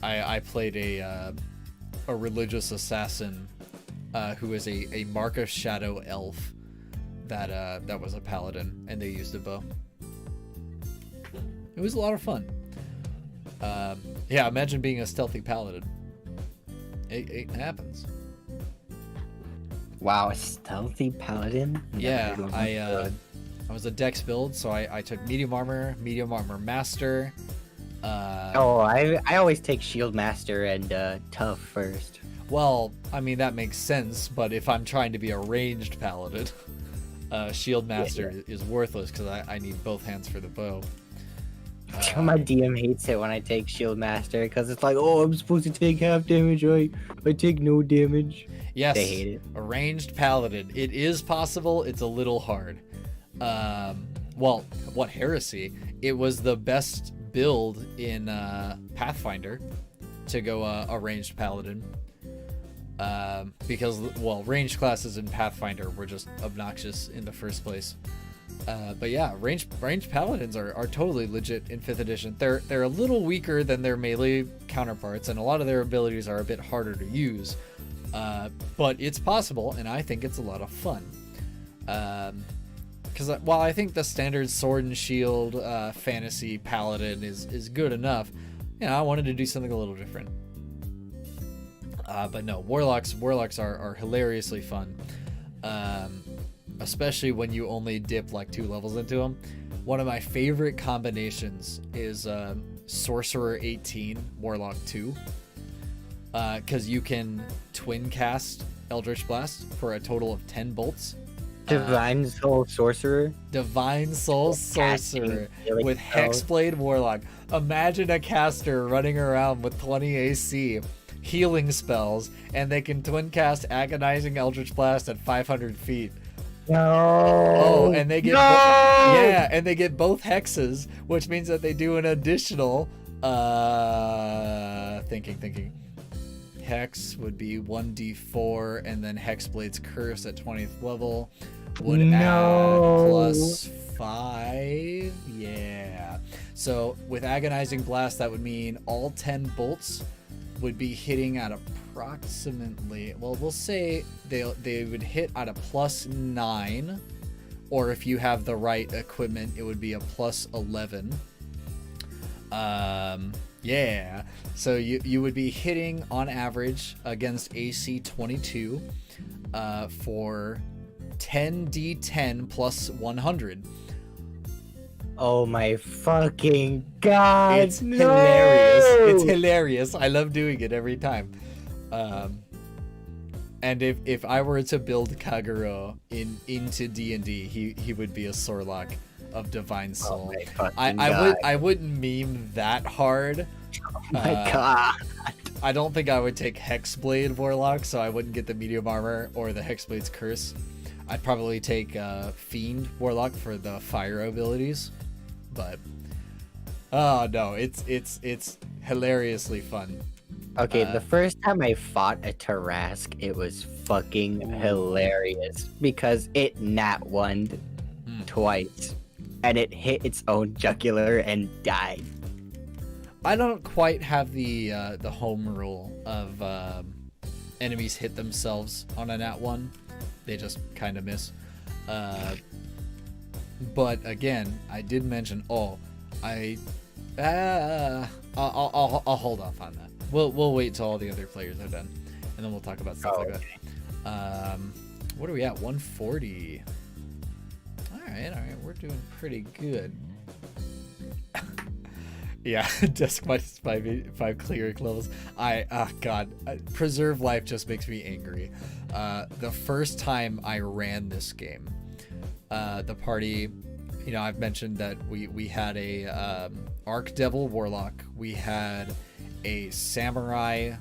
I played a religious assassin who is a Mark of Shadow elf that was a paladin, and they used a bow. It was a lot of fun. Yeah, imagine being a stealthy paladin. It happens. Wow, a stealthy paladin? Yeah, I was a dex build, so I took medium armor master. I always take shield master and tough first. Well, I mean that makes sense, but if I'm trying to be a ranged paladin, shield master is worthless because I need both hands for the bow. My DM hates it when I take shield master because it's like, oh, I'm supposed to take half damage. I take no damage. Yes, they hate it. A ranged paladin. It is possible. It's a little hard. Well, what heresy? It was the best build in Pathfinder to go a ranged paladin. Because, well, ranged classes in Pathfinder were just obnoxious in the first place. But yeah, ranged paladins are totally legit in 5th edition. They're a little weaker than their melee counterparts, and a lot of their abilities are a bit harder to use. But it's possible, and I think it's a lot of fun. Because while I think the standard sword and shield fantasy paladin is good enough, I wanted to do something a little different. But no, warlocks are hilariously fun. Especially when you only dip like 2 levels into them. One of my favorite combinations is Sorcerer 18, Warlock 2. Because you can twin cast Eldritch Blast for a total of 10 bolts. Divine Soul Sorcerer? Divine Soul Sorcerer with Hexblade Warlock. Imagine a caster running around with 20 AC, healing spells, and they can twin cast Agonizing Eldritch Blast at 500 feet. No. Oh, and they get and they get both hexes, which means that they do an additional thinking. Hex would be 1d4, and then Hexblade's Curse at 20th level would add plus 5. Yeah. So with Agonizing Blast, that would mean all 10 bolts would be hitting at approximately, well, we'll say they would hit at a plus 9, or if you have the right equipment, it would be a plus 11. Yeah, so you would be hitting on average against AC 22 for 10d10 plus 100. Oh my fucking god! It's hilarious. It's hilarious. I love doing it every time. And if I were to build Kagerou into D&D, he would be a Sorlock of Divine Soul. Oh I wouldn't meme that hard. Oh my god. I don't think I would take Hexblade Warlock, so I wouldn't get the medium armor or the Hexblade's Curse. I'd probably take Fiend Warlock for the fire abilities. But oh no, it's hilariously fun. Okay, the first time I fought a Tarask, it was fucking hilarious because it nat one twice, and it hit its own jugular and died. I don't quite have the home rule of enemies hit themselves on a nat 1. They just kind of miss. But again, I did mention. I'll hold off on that. We'll wait till all the other players are done, and then we'll talk about stuff like that. What are we at? 140. All right, we're doing pretty good. Yeah, desk minus 5 cleric levels. God, preserve life just makes me angry. The first time I ran this game, the party, I've mentioned that we had a Archdevil Warlock, we had a Samurai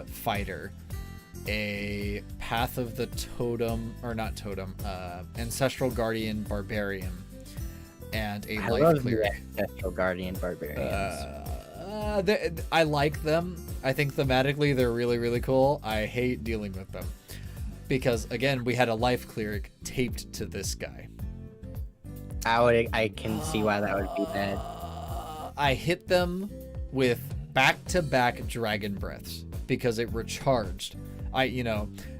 fighter, a Path of the Totem, or not Totem, Ancestral Guardian Barbarian, and a Life Cleric. Ancestral Guardian Barbarians. I like them. I think thematically they're really, really cool. I hate dealing with them because, again, we had a Life Cleric taped to this guy. I can see why that would be bad. I hit them with back-to-back Dragon Breaths because it recharged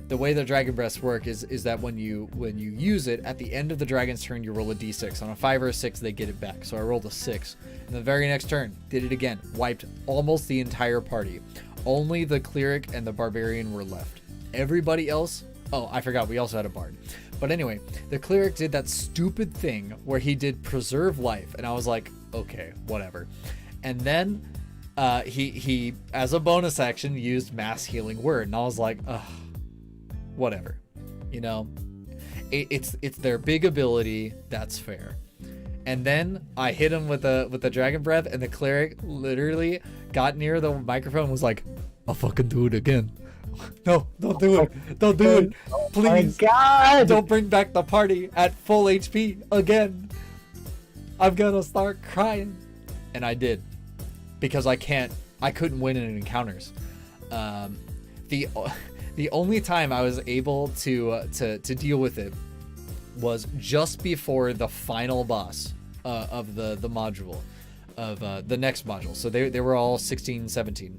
The way the dragon breaths work is that when you use it at the end of the dragon's turn, you roll a d6. On a 5 or a 6, they get it back. So I rolled a 6. And the very next turn, did it again. Wiped almost the entire party. Only the cleric and the barbarian were left. Everybody else... Oh, I forgot, we also had a bard. But anyway, the cleric did that stupid thing where he did preserve life. And I was like, okay, whatever. And then he as a bonus action, used mass healing word. And I was like, ugh. Whatever, it's their big ability. That's fair. And then I hit him with the dragon breath, and the cleric literally got near the microphone and was like, "I'll fucking do it again." No, don't do it. Don't do it. Please. Oh my God. Don't bring back the party at full HP again. I'm gonna start crying. And I did, because I couldn't win in encounters. The only time I was able to deal with it was just before the final boss of the module of the next module. So they were all 16, 17.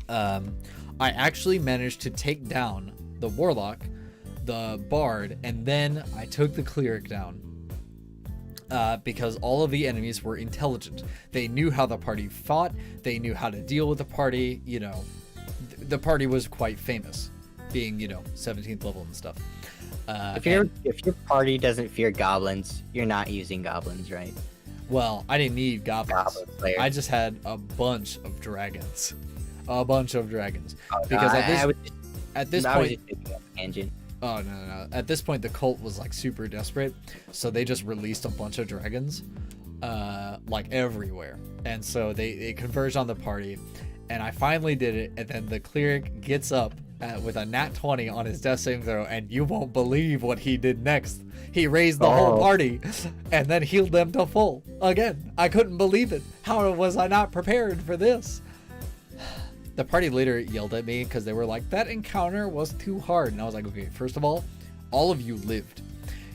I actually managed to take down the warlock, the bard, and then I took the cleric down. Because all of the enemies were intelligent. They knew how the party fought. They knew how to deal with the party. The party was quite famous, being 17th level and stuff. If your party doesn't fear goblins, you're not using goblins, right? Well, I didn't need goblins. Goblin I just had a bunch of dragons. Because at this point, tangent. Oh no. At this point, the cult was like super desperate, so they just released a bunch of dragons, like everywhere, and so they converged on the party. And I finally did it, and then the cleric gets up with a nat 20 on his death saving throw, and you won't believe what he did next. He raised the whole party, and then healed them to full. Again, I couldn't believe it. How was I not prepared for this? The party later yelled at me because they were like, that encounter was too hard. And I was like, okay, first of all of you lived.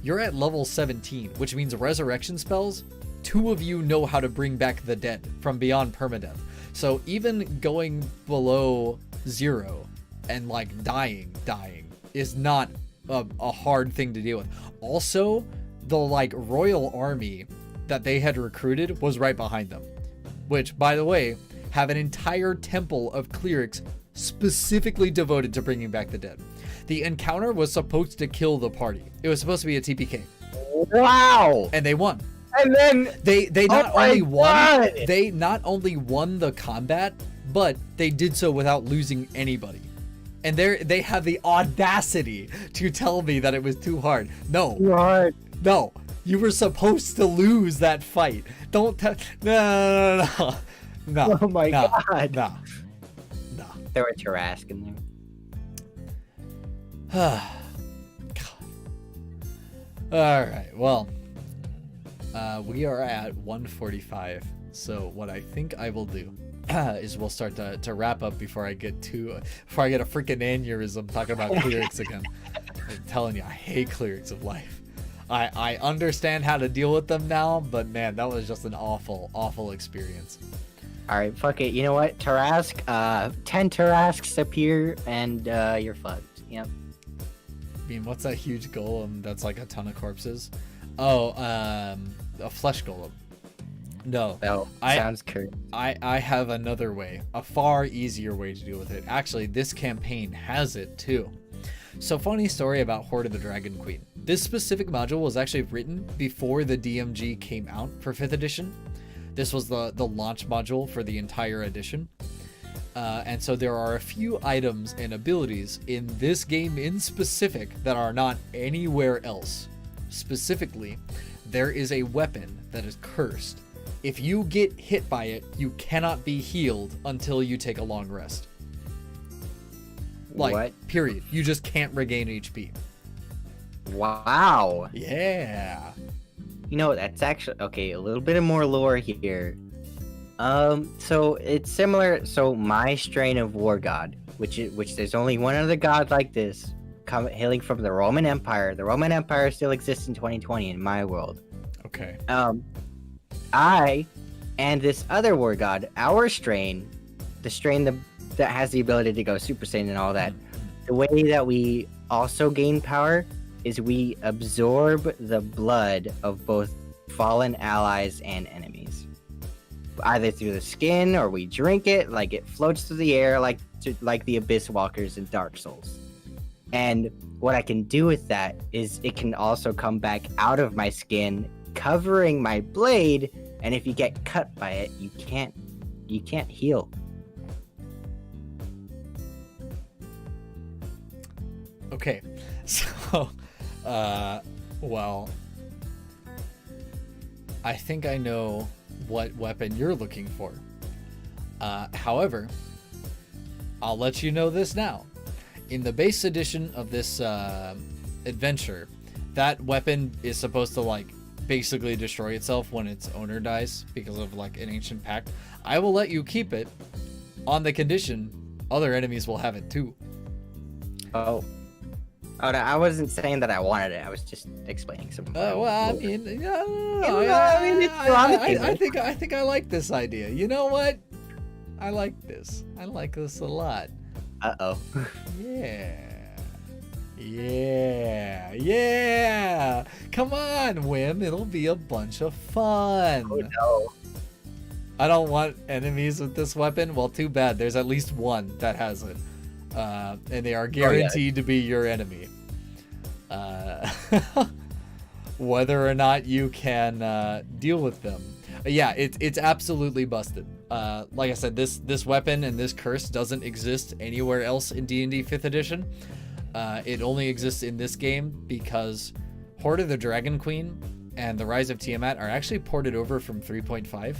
You're at level 17, which means resurrection spells, 2 of you know how to bring back the dead from beyond permadeath. So even going below 0 and like dying is not a hard thing to deal with. Also, the like royal army that they had recruited was right behind them, which, by the way, have an entire temple of clerics specifically devoted to bringing back the dead. The encounter was supposed to kill the party. It was supposed to be a TPK. Wow! And they won. And then they not only won the combat, but they did so without losing anybody. And they have the audacity to tell me that it was too hard. No. What? No. You were supposed to lose that fight. Don't tell. No. No. Oh my God. No. There were Tarask in there. God. All right. Well, we are at 1:45. So what I think I will do is we'll start to wrap up before I get a freaking aneurysm talking about clerics again. I'm telling you, I hate clerics of life. I understand how to deal with them now, but man, that was just an awful experience. Alright, fuck it. You know what? Tarask, 10 Tarasks appear and you're fucked. Yep. I mean, what's that huge golem that's like a ton of corpses? Oh, a flesh golem. No. Oh, sounds correct. I have another way, a far easier way to deal with it. Actually, this campaign has it too. So, funny story about Horde of the Dragon Queen. This specific module was actually written before the DMG came out for 5th edition. This was the launch module for the entire edition. And so there are a few items and abilities in this game in specific that are not anywhere else. Specifically, there is a weapon that is cursed. If you get hit by it, you cannot be healed until you take a long rest. Like, what? Period. You just can't regain HP. Wow. Yeah. You know, that's actually okay. A little bit of more lore here. So it's similar. So my strain of war god, which there's only one other god like this, hailing from the Roman Empire. The Roman Empire still exists in 2020 in my world. Okay. I and this other war god, our strain, the strain that has the ability to go Super Saiyan and all that. the way that we also gain power is we absorb the blood of both fallen allies and enemies, either through the skin or we drink it, like it floats through the air, like the Abyss Walkers in Dark Souls. And what I can do with that is it can also come back out of my skin, covering my blade. And if you get cut by it, you can't heal. Okay, so, well, I think I know what weapon you're looking for. However, I'll let you know this now. In the base edition of this adventure, that weapon is supposed to like basically destroy itself when its owner dies because of like an ancient pact. I will let you keep it on the condition other enemies will have it too. Oh, no, I wasn't saying that I wanted it. I was just explaining some. Well, I mean, I think I like this idea. You know what? I like this. I like this a lot. Uh-oh. Yeah. Come on, Wim. It'll be a bunch of fun. Oh no. I don't want enemies with this weapon. Well, too bad. There's at least one that has it. And they are guaranteed to be your enemy. Whether or not you can deal with them. Yeah, it's absolutely busted. Like I said, this weapon and this curse doesn't exist anywhere else in D&D 5th edition. It only exists in this game because Horde of the Dragon Queen and the Rise of Tiamat are actually ported over from 3.5.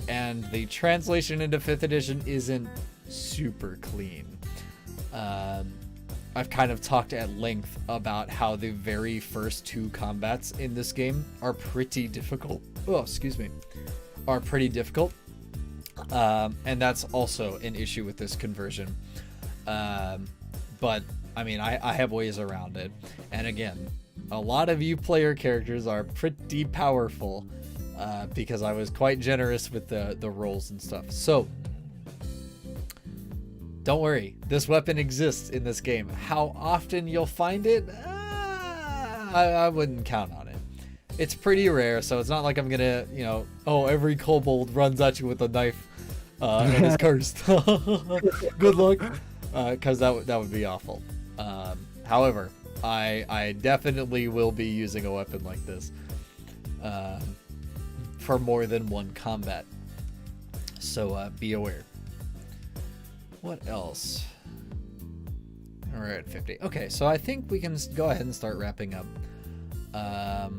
And the translation into 5th edition isn't super clean. I've kind of talked at length about how the very first two combats in this game are pretty difficult. Oh, excuse me. Are pretty difficult. And that's also an issue with this conversion. But, I mean, I have ways around it. And again, a lot of you player characters are pretty powerful because I was quite generous with the rolls and stuff. So, don't worry, this weapon exists in this game. How often you'll find it? I wouldn't count on it. It's pretty rare, so it's not like I'm gonna, every kobold runs at you with a knife and is cursed. Good luck, because that would be awful. However, I definitely will be using a weapon like this for more than one combat. So be aware. What else? We're at 50. Okay, so I think we can go ahead and start wrapping up. Are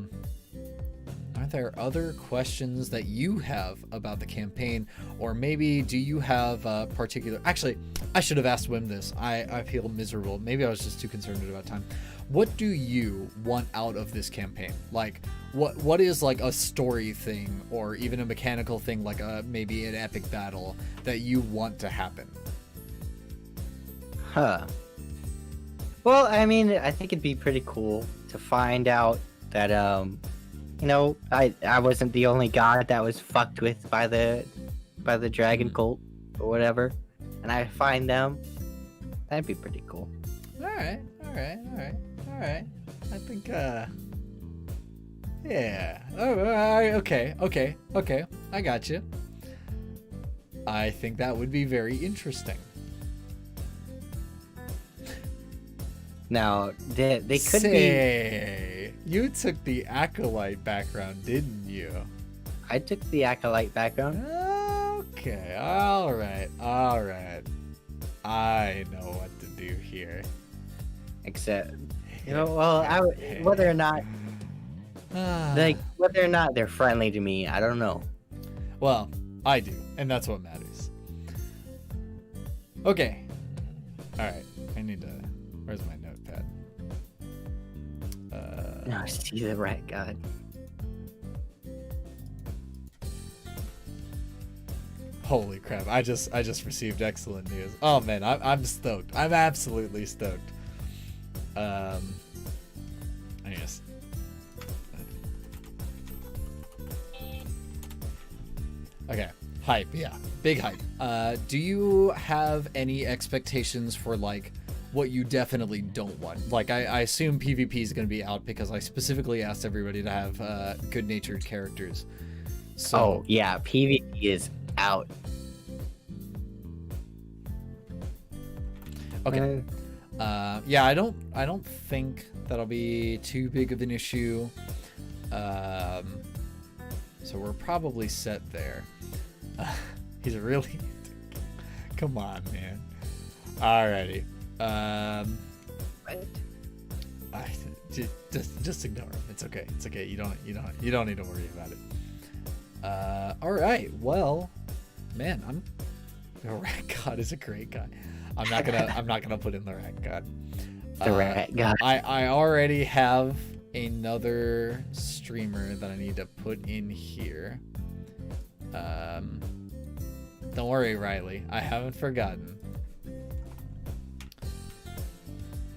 there other questions that you have about the campaign? Or maybe do you have a particular... Actually, I should have asked Wim this. I feel miserable. Maybe I was just too concerned about time. What do you want out of this campaign? Like, what is like a story thing or even a mechanical thing, like maybe an epic battle that you want to happen? Huh. Well, I mean, I think it'd be pretty cool to find out that, I wasn't the only god that was fucked with by the dragon cult or whatever, and I find them. That'd be pretty cool. All right. I think, yeah. Oh, all right. Okay. I got you. I think that would be very interesting. Now, they could be... You took the Acolyte background, didn't you? I took the Acolyte background. Okay, alright. I know what to do here. Except, whether or not... whether or not they're friendly to me, I don't know. Well, I do, and that's what matters. Okay. Alright, I need to... Where's my notepad? No, see the rat god. Holy crap! I just received excellent news. Oh man, I'm stoked. I'm absolutely stoked. I guess. Okay. Hype, yeah. Big hype. Do you have any expectations for, like, what you definitely don't want? Like, I assume PvP is going to be out because I specifically asked everybody to have good-natured characters. So, Oh, yeah, PvP is out. okay. Yeah, I don't think that'll be too big of an issue. So we're probably set there. He's really... Come on, man. Alrighty. What? Just ignore him. It's okay. It's okay. You don't need to worry about it. All right. Well, man, the rat god is a great guy. I'm not gonna put in the rat god. The rat god. I already have another streamer that I need to put in here. Don't worry, Riley. I haven't forgotten.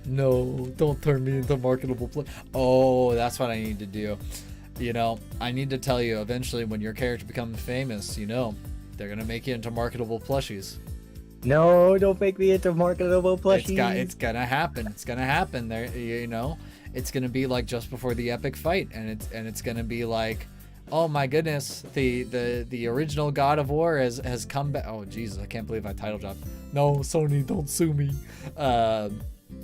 No, don't turn me into marketable play. Oh, that's what I need to do. You know, I need to tell you, eventually when your character becomes famous, you know, they're gonna make you into marketable plushies. No, don't make me into marketable plushies. It's gonna happen. It's gonna happen. There, you know, it's gonna be like just before the epic fight, and it's gonna be like, oh my goodness, the original God of War has come back. Oh Jesus, I can't believe I title dropped. No, Sony, don't sue me.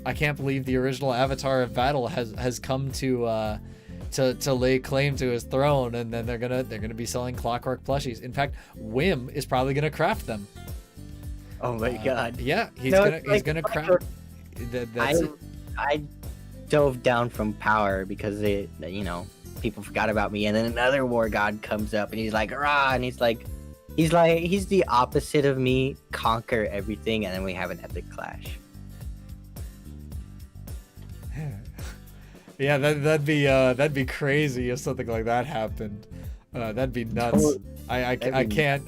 I can't believe the original Avatar of Battle has come to lay claim to his throne, and then they're gonna be selling Clockwork plushies. In fact, Whim is probably gonna craft them. Oh my god. Yeah, he's gonna craft. I dove down from power because people forgot about me, and then another war god comes up and he's like, rah, and he's the opposite of me, conquer everything, and then we have an epic clash. Yeah, that'd be crazy if something like that happened. That'd be nuts. I can't.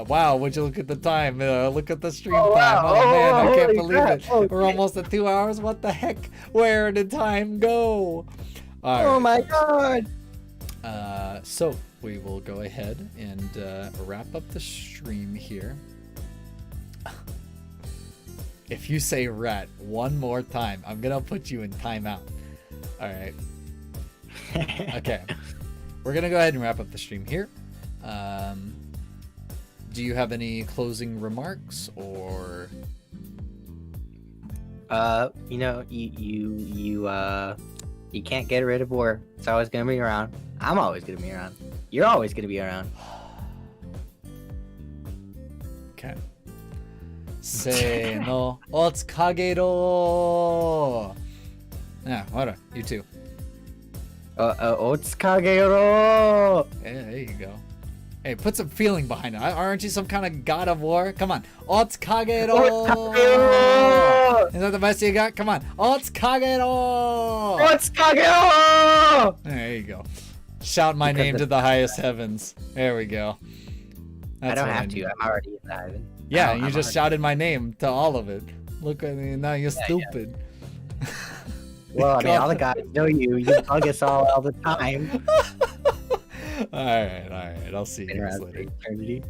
Wow, would you look at the time? Look at the stream time. Wow. Oh man, I can't Holy believe crap. it. Oh, We're almost at 2 hours. What the heck? Where did time go? All Oh right. my god. So we will go ahead and wrap up the stream here. If you say rat one more time, I'm gonna put you in timeout. All right. Okay. We're gonna go ahead and wrap up the stream here. Do you have any closing remarks, or? You can't get rid of war. It's always gonna be around. I'm always gonna be around. You're always gonna be around. Okay. Say no. It's Kagerou. Yeah, what? You too. It's Kagerou. Yeah, there you go. Hey, put some feeling behind it. Aren't you some kind of god of war? Come on. It's Kagerou. Is that the best you got? Come on. It's Kagerou. It's Kagerou. There you go. Shout my name to the highest heavens. There we go. I don't have to. I'm already in the heaven. Yeah, you just shouted my name to all of it. Look at me. Now you're stupid. Yeah. Well, I mean, all the guys know you. You bug us all the time. All right. I'll see you guys later. Eternity.